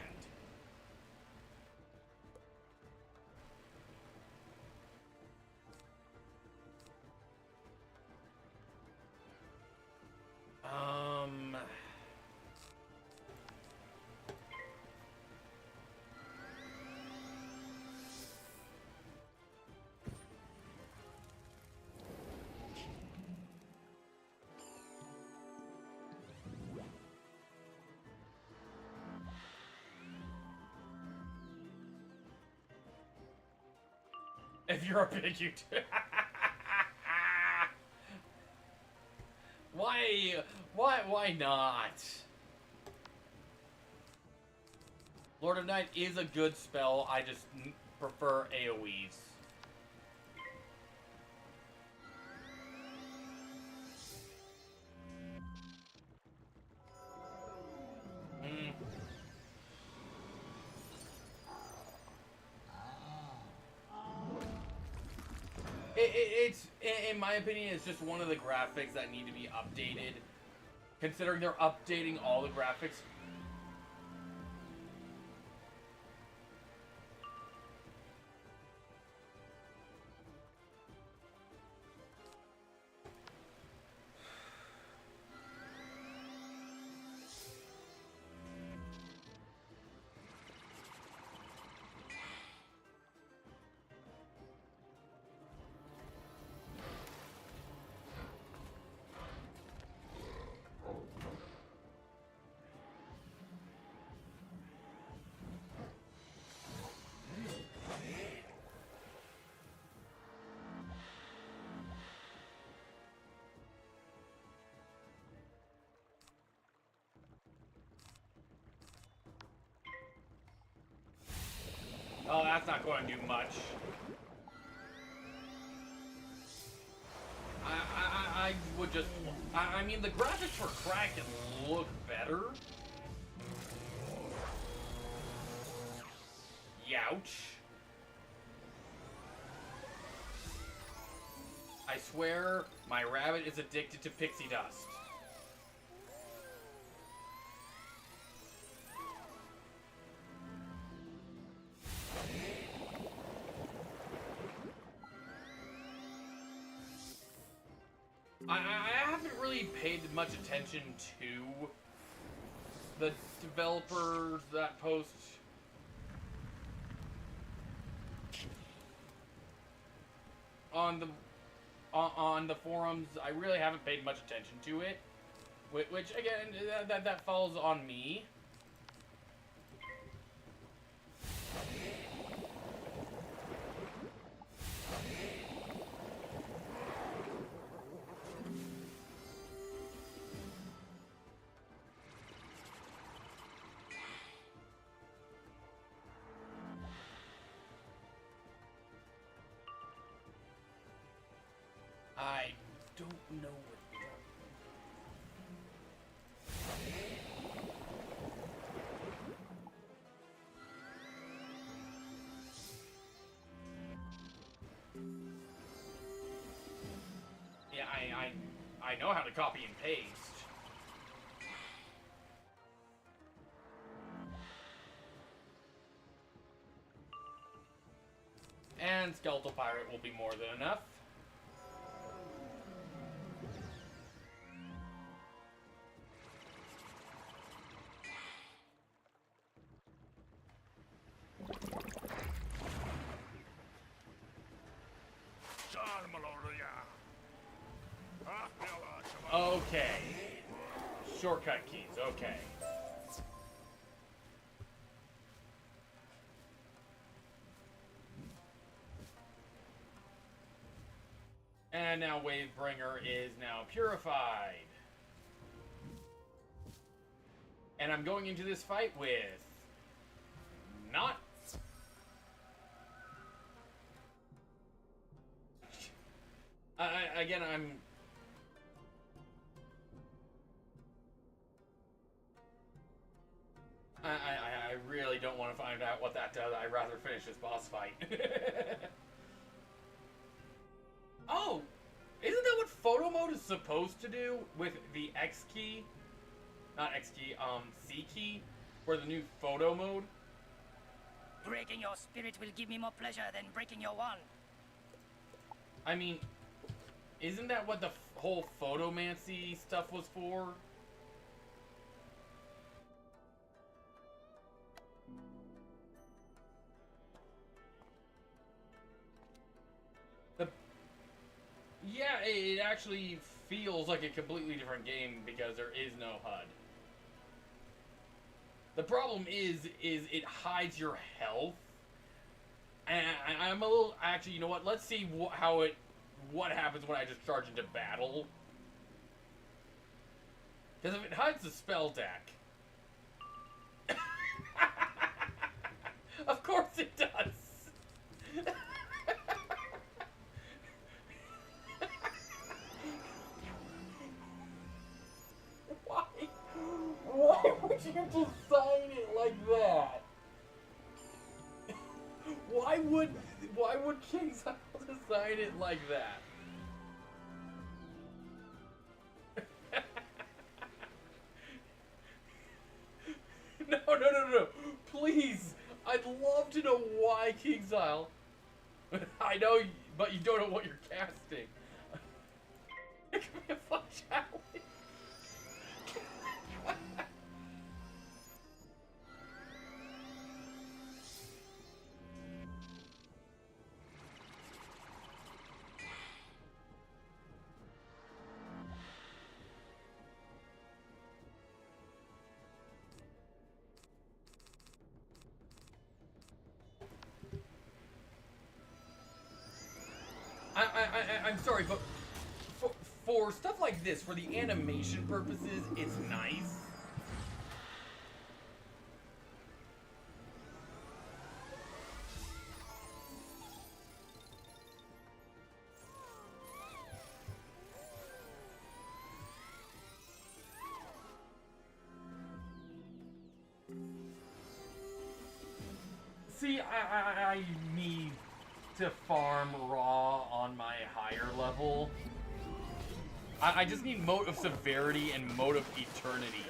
If you're a big YouTuber. Why not? Lord of Night is a good spell, I just prefer AoEs. It's, in my opinion, it's just one of the graphics that need to be updated. Considering they're updating all the graphics. Oh, that's not going to do much. I would just... I mean, the graphics for Crack can look better. Youch. I swear, my rabbit is addicted to pixie dust. I haven't really paid much attention to the developers that post on the forums. I really haven't paid much attention to it, which again, that falls on me. I don't know what you're Yeah, I know how to copy and paste. And Skeletal Pirate will be more than enough. Okay. Shortcut keys, okay. And now Wavebringer is now purified. And I'm going into this fight with... not... again, I'm... I really don't want to find out what that does. I'd rather finish this boss fight. Oh! Isn't that what photo mode is supposed to do with the X key? Not X key, C key? For the new photo mode? Breaking your spirit will give me more pleasure than breaking your wand. I mean, isn't that what the whole photomancy stuff was for? Yeah, it actually feels like a completely different game because there is no HUD. The problem is it hides your health. And I'm a little... Actually, you know what? Let's see what happens when I just charge into battle. Because if it hides the spell deck... Of course it does! Why would you design it like that? Why would King's Isle design it like that? No. Please, I'd love to know why King's Isle. I know, but you don't know what you're casting. It could be a fun challenge. I'm sorry, but for stuff like this, for the animation purposes, it's nice. see, I need to farm raw on my higher level. I just need Mote of Severity and Mote of Eternity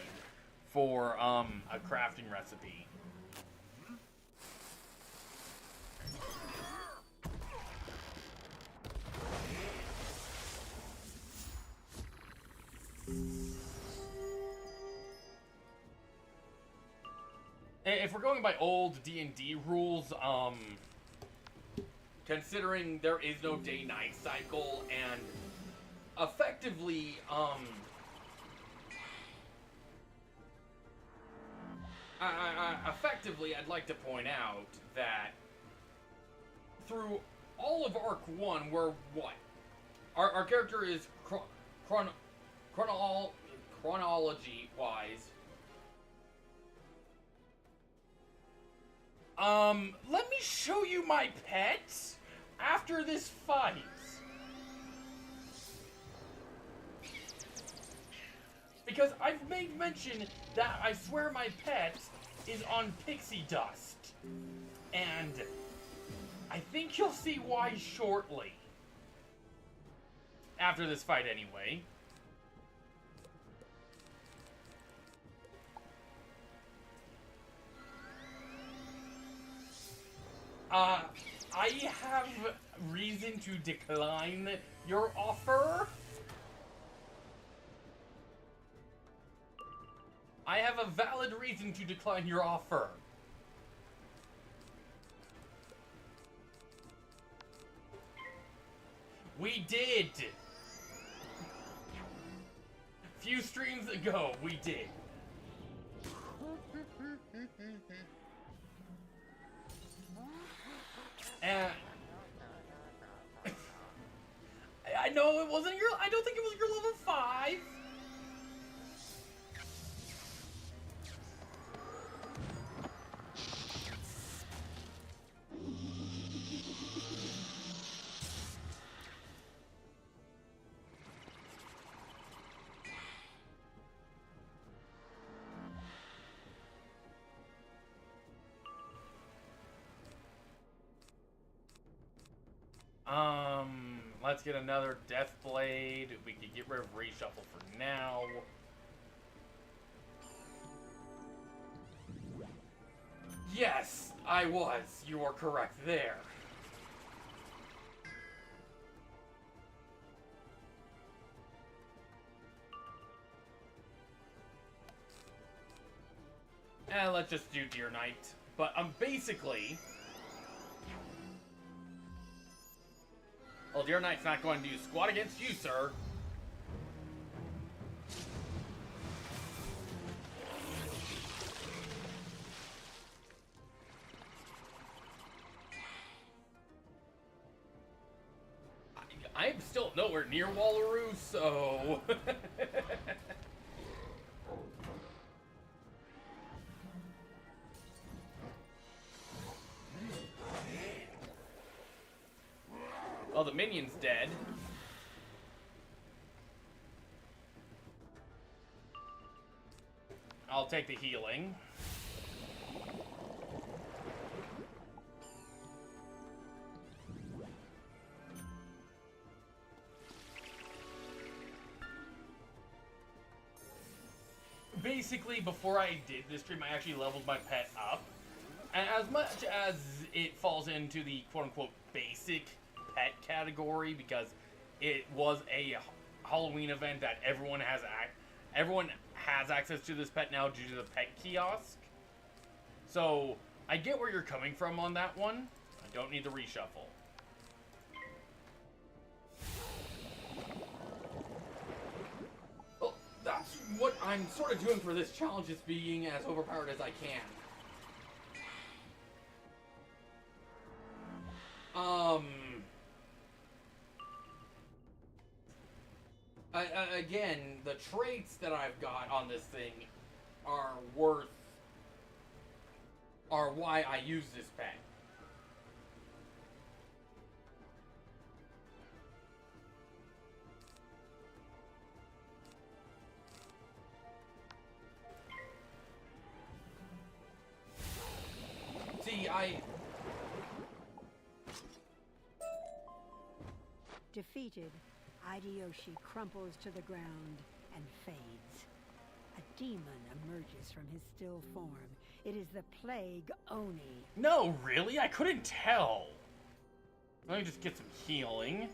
for a crafting recipe. If we're going by old D&D rules, considering there is no day-night cycle, and effectively, I'd like to point out that through all of Arc 1, we're what? Our character is chronology-wise. Let me show you my pets after this fight. Because I've made mention that I swear my pet is on pixie dust. And I think you'll see why shortly. After this fight, anyway. I have reason to decline your offer. I have a valid reason to decline your offer. We did. Few streams ago, we did. And I know it wasn't your. I don't think it was your level 5. Let's get another Death Blade. We could get rid of Reshuffle for now. Yes, I was. You are correct there. Let's just do Deer Knight. But basically, well, Deer Knight's not going to do squat against you, sir. I'm still nowhere near Wallaroo, so... Well, the minion's dead. I'll take the healing. Basically, before I did this stream, I actually leveled my pet up. And as much as it falls into the quote-unquote basic pet category, because it was a Halloween event that everyone has access to this pet now due to the pet kiosk. So I get where you're coming from on that one. I don't need the reshuffle. Well, that's what I'm sort of doing for this challenge, is being as overpowered as I can. Again, the traits that I've got on this thing are why I use this pet. See, Defeated, Hideyoshi crumples to the ground and fades. A demon emerges from his still form. It is the Plague Oni. No, really? I couldn't tell. Let me just get some healing.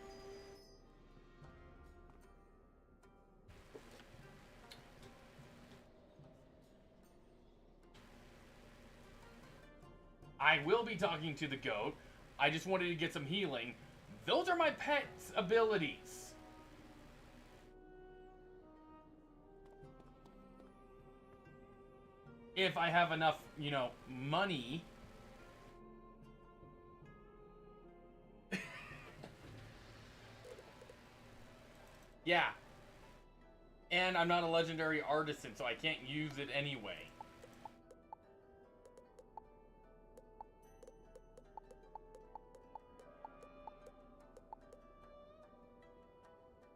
I will be talking to the goat. I just wanted to get some healing. Those are my pet's abilities. If I have enough, you know, money. Yeah. And I'm not a legendary artisan, so I can't use it anyway.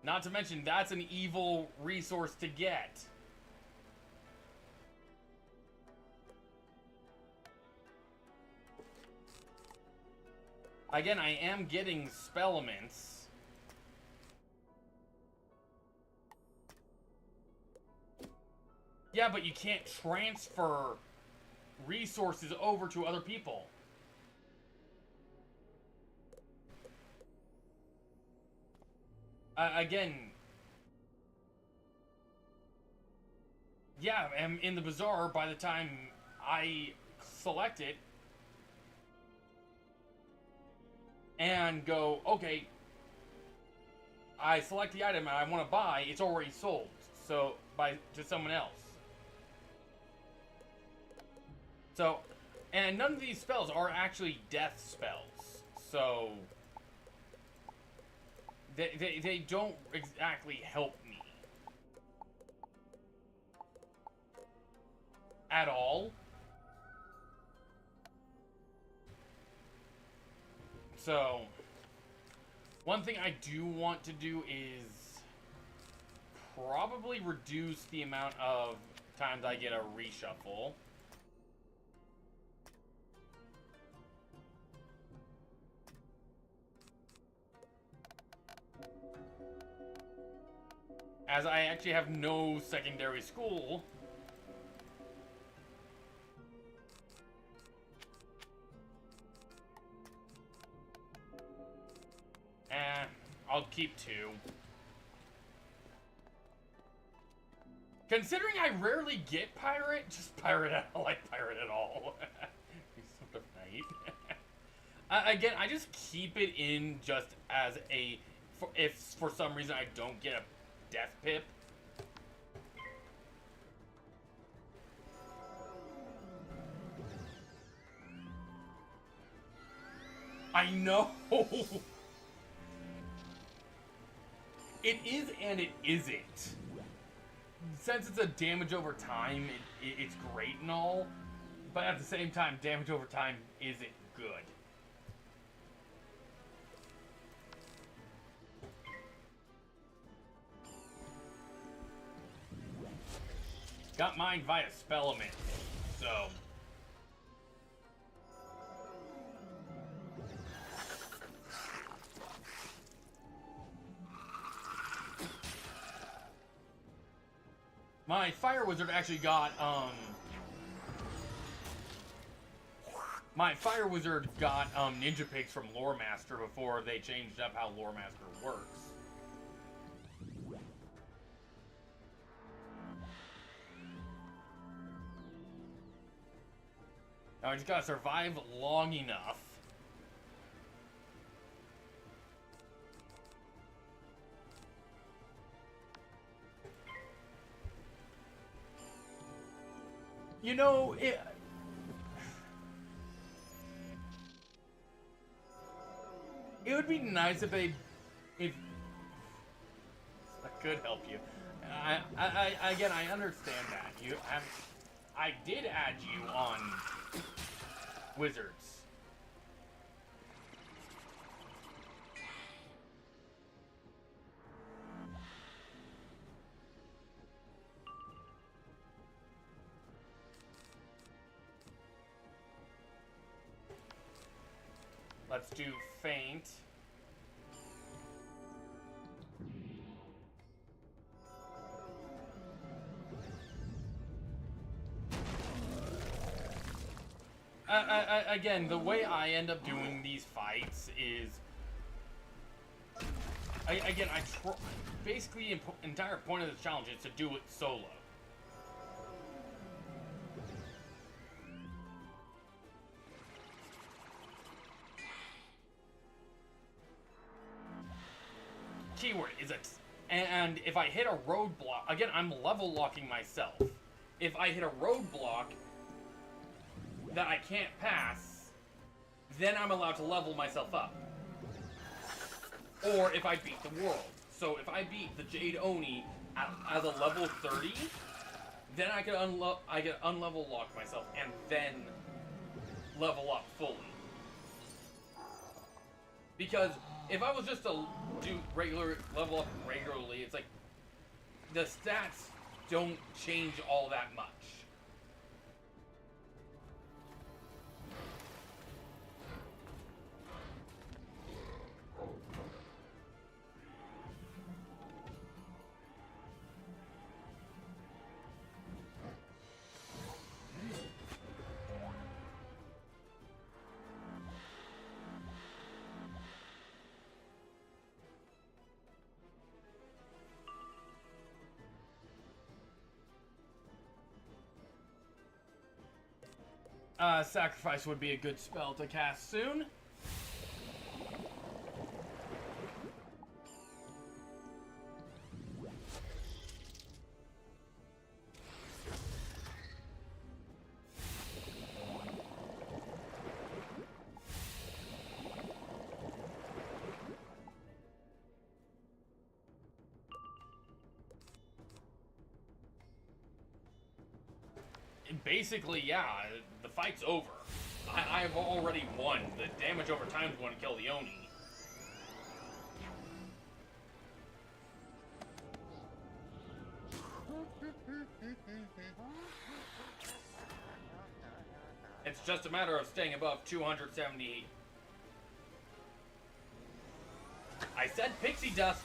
Not to mention, that's an evil resource to get. Again, I am getting spellaments. Yeah, but you can't transfer resources over to other people. Again, yeah, I'm in the bazaar by the time I select it and go, okay, I select the item and I want to buy, it's already sold, so to someone else. So, and none of these spells are actually death spells, so they don't exactly help me at all. So, one thing I do want to do is probably reduce the amount of times I get a reshuffle. As I actually have no secondary school. I'll keep 2. Considering I rarely get pirate, just pirate, I don't like pirate at all. Sort of night. Again, I just keep it in just as a, if for some reason I don't get a death pip. I know. It is and it isn't. Since it's a damage over time, it's great and all, but at the same time, damage over time isn't good. Got mine via Spellament, so... My Fire Wizard actually got, Ninja Pigs from Lore Master before they changed up how Lore Master works. Now I just gotta survive long enough. You know, it would be nice if I could help you. Again, I understand that. I did add you on Wizards. Let's do Faint. again, the way I end up doing these fights is, basically the entire point of this challenge is to do it solo. Keyword is it, and if I hit a roadblock, again, I'm level locking myself. If I hit a roadblock that I can't pass, then I'm allowed to level myself up. Or if I beat the world. So if I beat the Jade Oni as a level 30, then I can unlevel lock myself and then level up fully. Because if I was just to do level up regularly, it's like the stats don't change all that much. Sacrifice would be a good spell to cast soon. Basically, yeah, the fight's over. I've already won. The damage over time is going to kill the Oni. It's just a matter of staying above 270. I said pixie dust.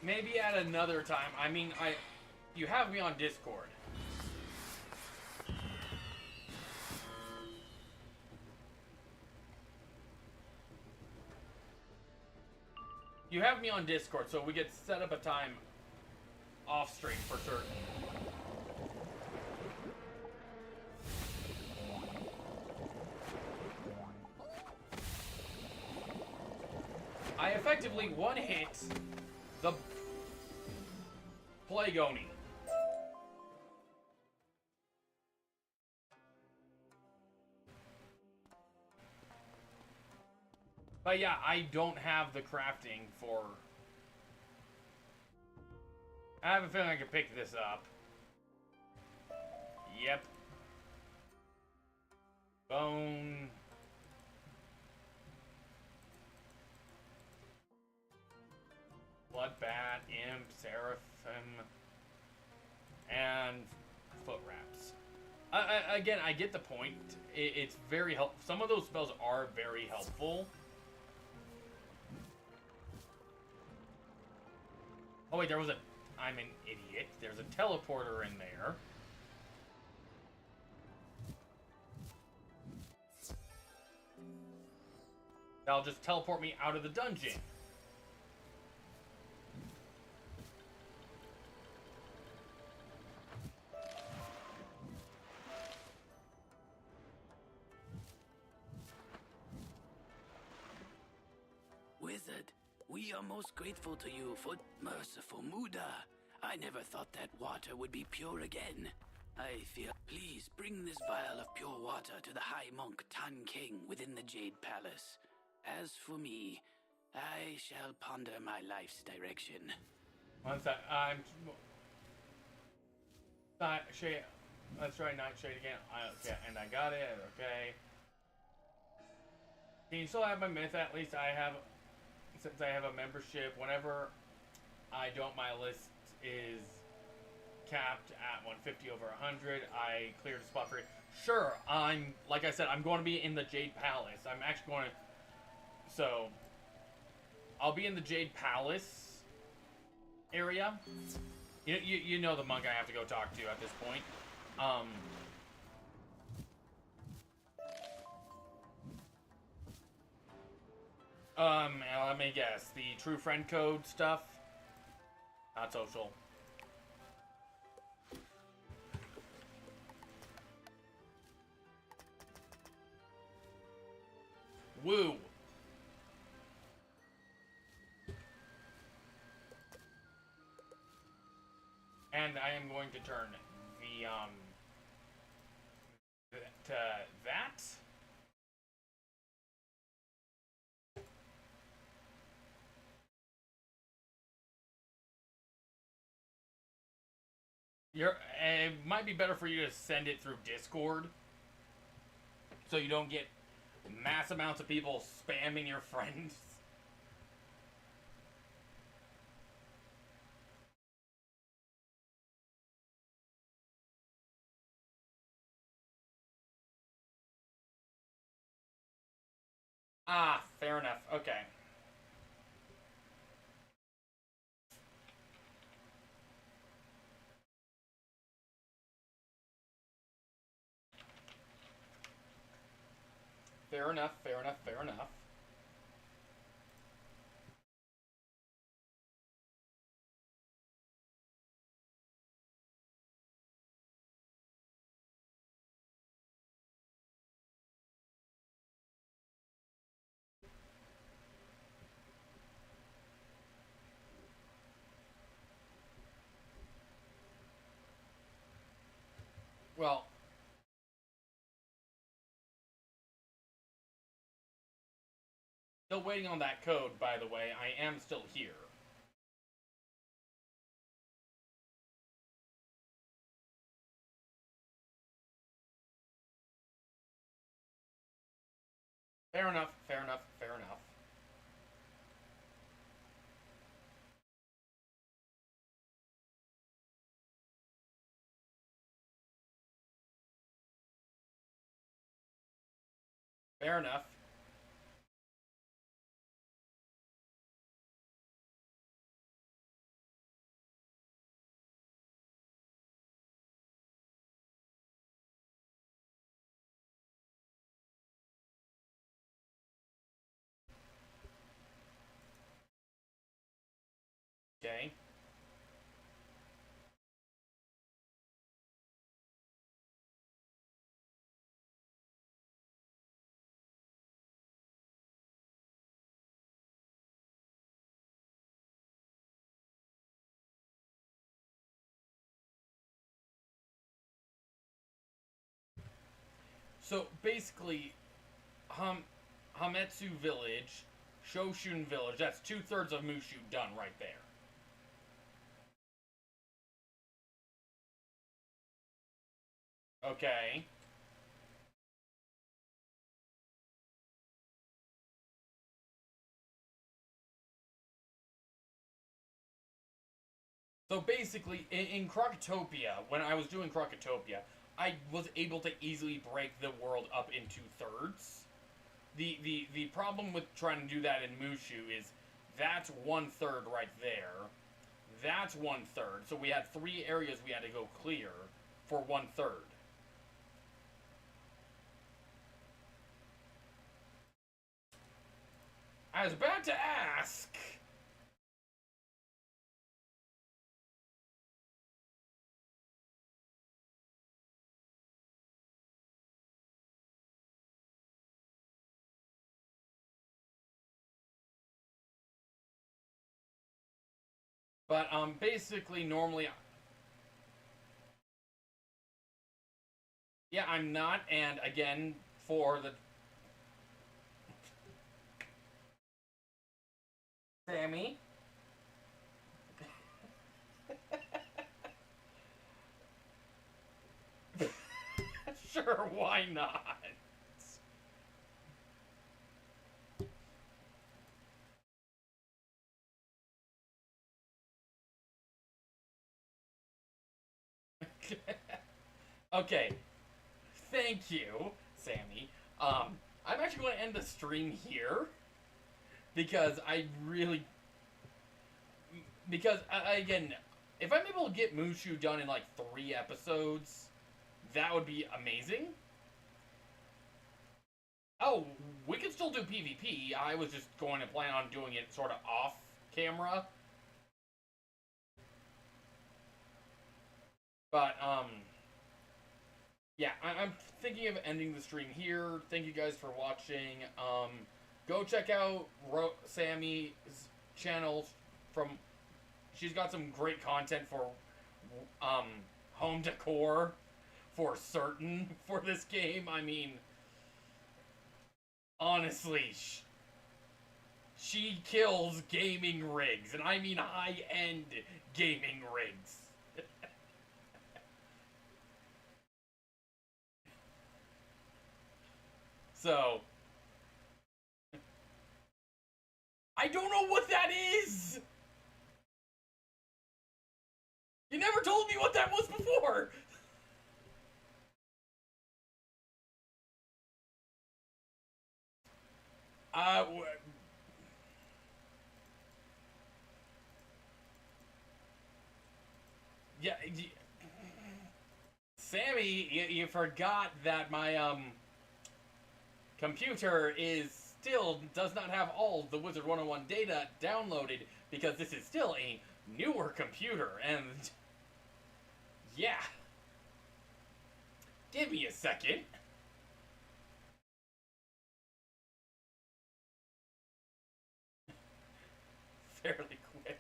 Maybe at another time. I mean, you have me on Discord. You have me on Discord, so we get set up a time off stream for certain. I effectively one-hit the Plague Oni. But yeah, I don't have the crafting for... I have a feeling I can pick this up. Yep. Bone... Bloodbat, Imp, Seraphim, and Foot Wraps. Again, I get the point. It's very helpful. Some of those spells are very helpful. Oh wait, I'm an idiot. There's a teleporter in there. That'll just teleport me out of the dungeon. Wizard, we are most grateful to you for merciful Muda. I never thought that water would be pure again. I fear. Please bring this vial of pure water to the High Monk Tan King within the Jade Palace. As for me, I shall ponder my life's direction. One sec, Nightshade. Let's try Nightshade again. Okay, and I got it. Okay. Can you still have my myth? At least I have since I have a membership, whenever I don't, my list is capped at 150 over 100. I cleared a spot for it. Sure, like I said, I'm going to be in the Jade Palace. I'm actually going to, so I'll be in the Jade Palace area. You know the monk I have to go talk to at this point. Let me guess. The true friend code stuff? Not social. Woo! And I am going to turn the, to that. It might be better for you to send it through Discord, so you don't get mass amounts of people spamming your friends. Ah, fair enough. Okay. Fair enough, fair enough, fair enough. Well, still waiting on that code, by the way. I am still here. Fair enough, fair enough, fair enough. Fair enough. Okay. So basically, Hametsu Village, Shoshun Village, that's 2/3 of Mushu done right there. Okay. So basically, in Crocotopia, when I was doing Crocotopia, I was able to easily break the world up into thirds. The problem with trying to do that in Mushu is that's 1/3 right there. That's 1/3. So we had 3 areas we had to go clear for 1/3. I was about to ask. But, basically, normally... Yeah, I'm not, and again, for the... Sammy? Sure, why not? Okay. Thank you, Sammy. I'm actually going to end the stream here. Because I really... Because, again, if I'm able to get Mushu done in like 3 episodes, that would be amazing. Oh, we could still do PvP. I was just going to plan on doing it sort of off camera. But, yeah, I'm thinking of ending the stream here. Thank you guys for watching. Go check out Sammy's channel from... She's got some great content for, home decor, for certain, for this game. I mean, honestly, she kills gaming rigs, and I mean high-end gaming rigs. So, I don't know what that is! You never told me what that was before! Yeah, Sammy, you forgot that my, computer still does not have all the Wizard101 data downloaded, because this is still a newer computer, and... yeah. Give me a second. Fairly quick.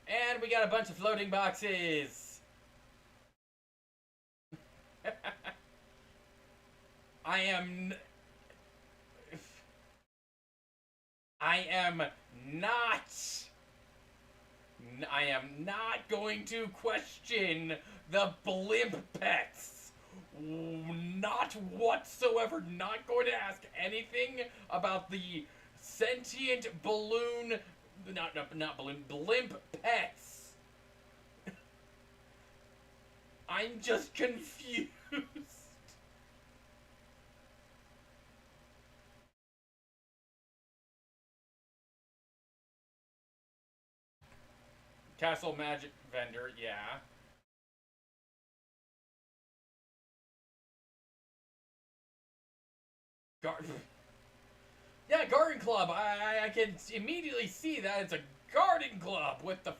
And we got a bunch of floating boxes. I am not going to question the blimp pets. Not whatsoever. Not going to ask anything about the sentient balloon... Not balloon, blimp pets. I'm just confused. Castle Magic Vendor, yeah. Yeah, Garden Club. I can immediately see that it's a garden club with the...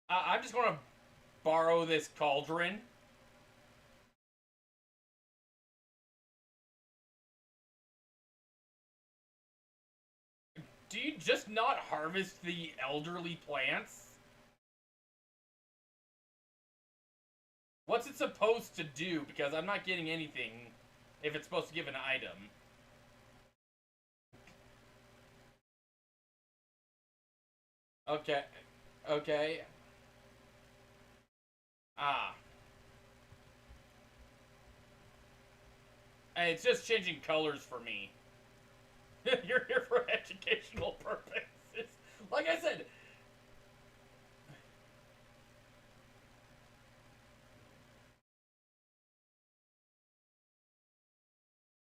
I'm just going to borrow this cauldron. Do you just not harvest the elderly plants? What's it supposed to do? Because I'm not getting anything if it's supposed to give an item. Okay. Okay. Ah. And it's just changing colors for me. You're here for educational purposes. Like I said...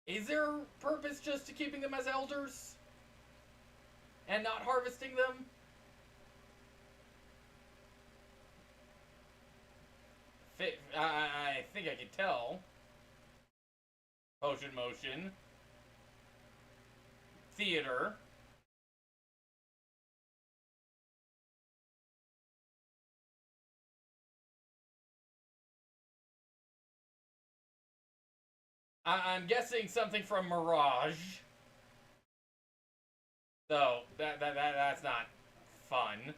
Is there a purpose just to keeping them as elders? And not harvesting them? I think I can tell. Potion motion. Theater. I'm guessing something from Mirage. So, that's not fun.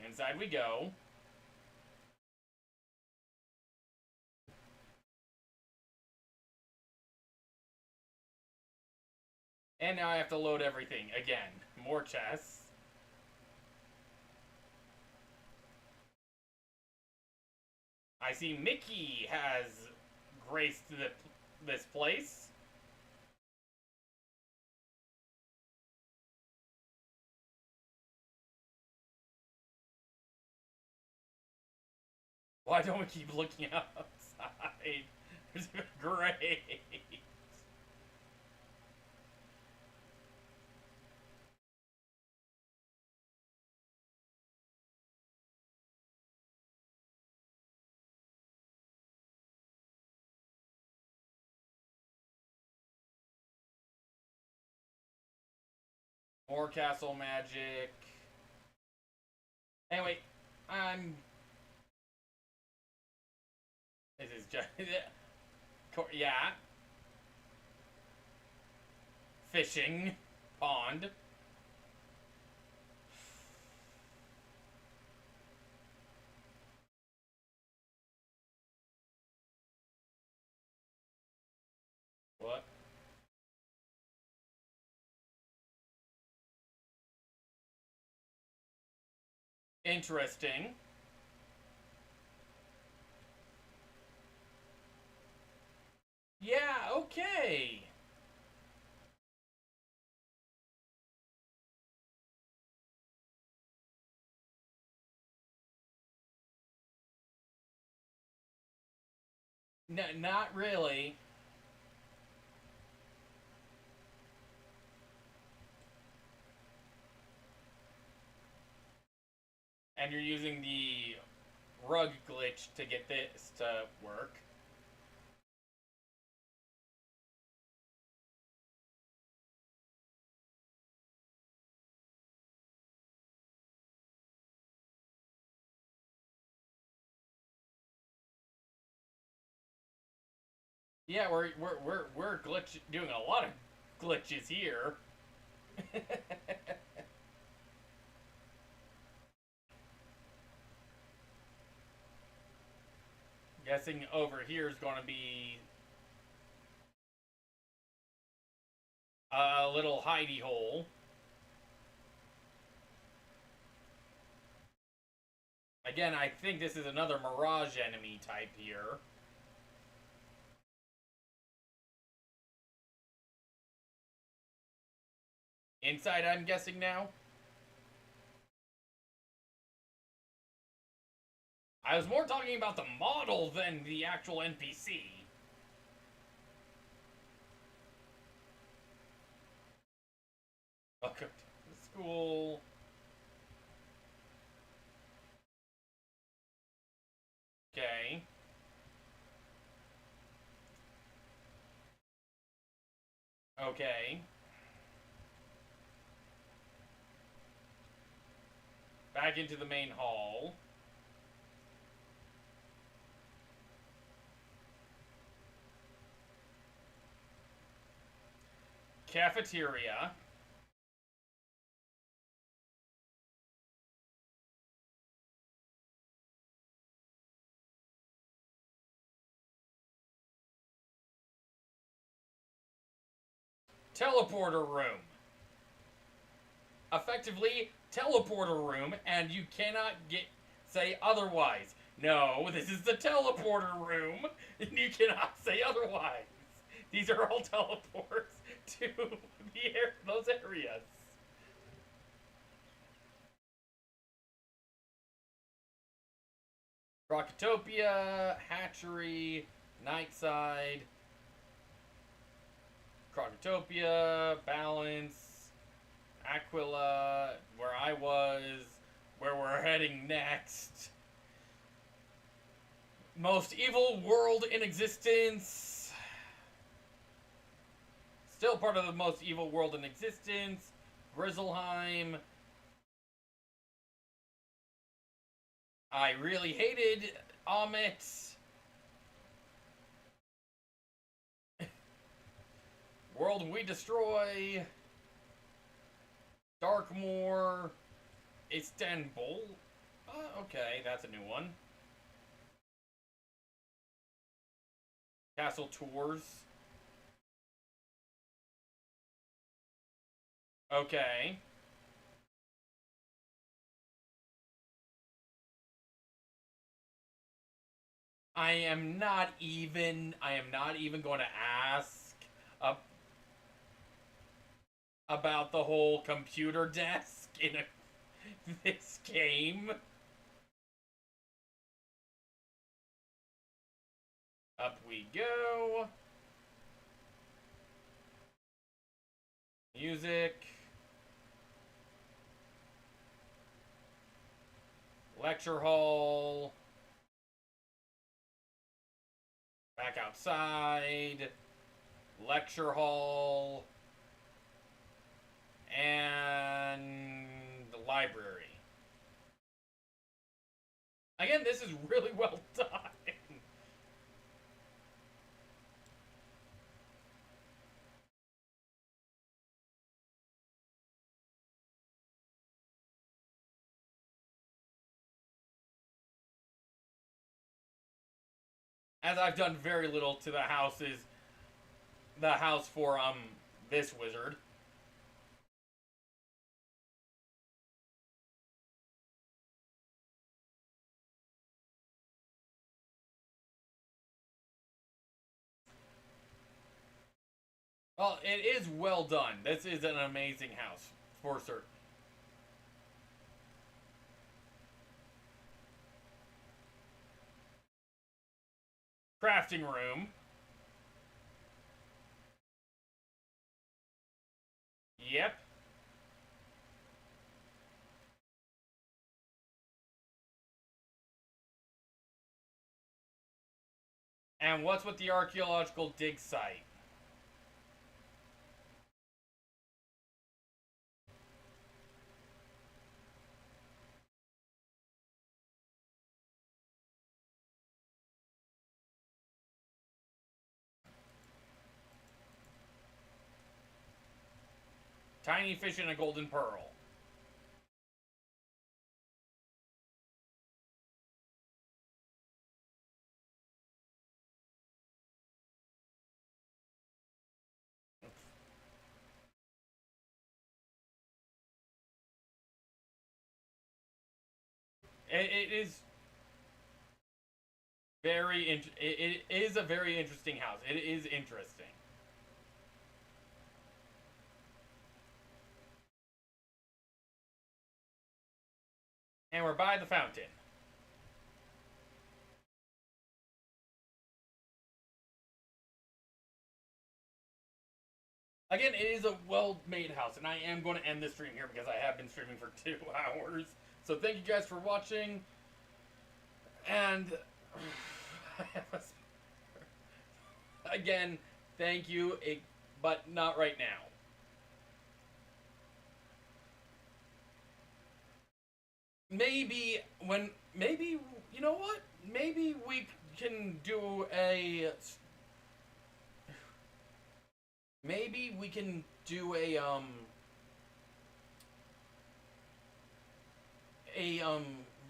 Inside we go. And now I have to load everything again. More chests. I see Mickey has graced this place. Why don't we keep looking outside? Great. More castle magic. Anyway, this is just... yeah. Fishing. Pond. What? Interesting. Yeah, okay. No, not really. And you're using the rug glitch to get this to work. Yeah, we're glitch doing a lot of glitches here. Guessing over here is going to be a little hidey hole. Again, I think this is another Mirage enemy type here. Inside, I'm guessing now. I was more talking about the model than the actual NPC. Welcome to the school. Okay. Okay. Back into the main hall. Cafeteria. Teleporter room. Effectively, teleporter room, and you cannot say otherwise. No, this is the teleporter room, and you cannot say otherwise. These are all teleports to those areas. Crocotopia, Hatchery, Nightside, Crocotopia, Balance, Aquila, where I was, where we're heading next. Most evil world in existence. Still part of the most evil world in existence. Grizzleheim. I really hated Amit. World We Destroy. Darkmoor. Istanbul. Okay, that's a new one. Castle Tours. Okay. I am not even going to ask about the whole computer desk in this game. Up we go. Music. Lecture hall. Back outside. Lecture hall. And the library. Again, this is really well done. As I've done very little to the house for this wizard. Well, it is well done. This is an amazing house, for certain. Crafting room. Yep. And what's with the archaeological dig site? Tiny fish and a golden pearl. It is it is a very interesting house. It is interesting. And we're by the fountain. Again, it is a well-made house, and I am going to end this stream here because I have been streaming for 2 hours. So thank you guys for watching, and again, thank you, but not right now. Maybe, you know what? Maybe we can do a... Maybe we can do a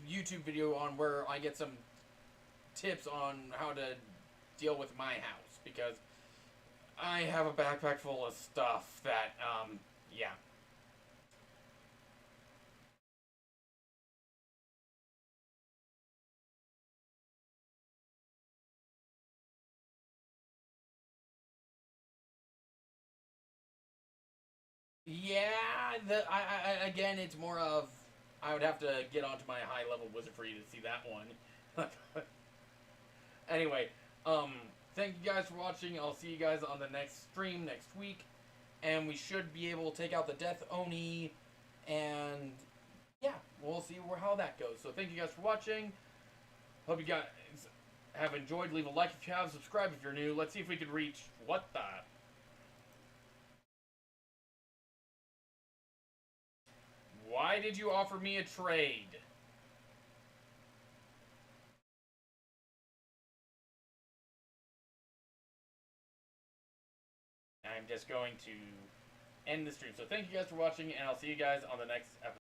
YouTube video on where I get some tips on how to deal with my house, because I have a backpack full of stuff that, yeah. Yeah, again, it's more of, I would have to get onto my high-level wizard for you to see that one. Anyway, thank you guys for watching. I'll see you guys on the next stream next week, and we should be able to take out the Death Oni, and yeah, we'll see how that goes. So thank you guys for watching. Hope you guys have enjoyed. Leave a like if you have, subscribe if you're new. Let's see if we could reach, what the... Why did you offer me a trade? I'm just going to end the stream. So thank you guys for watching, and I'll see you guys on the next episode.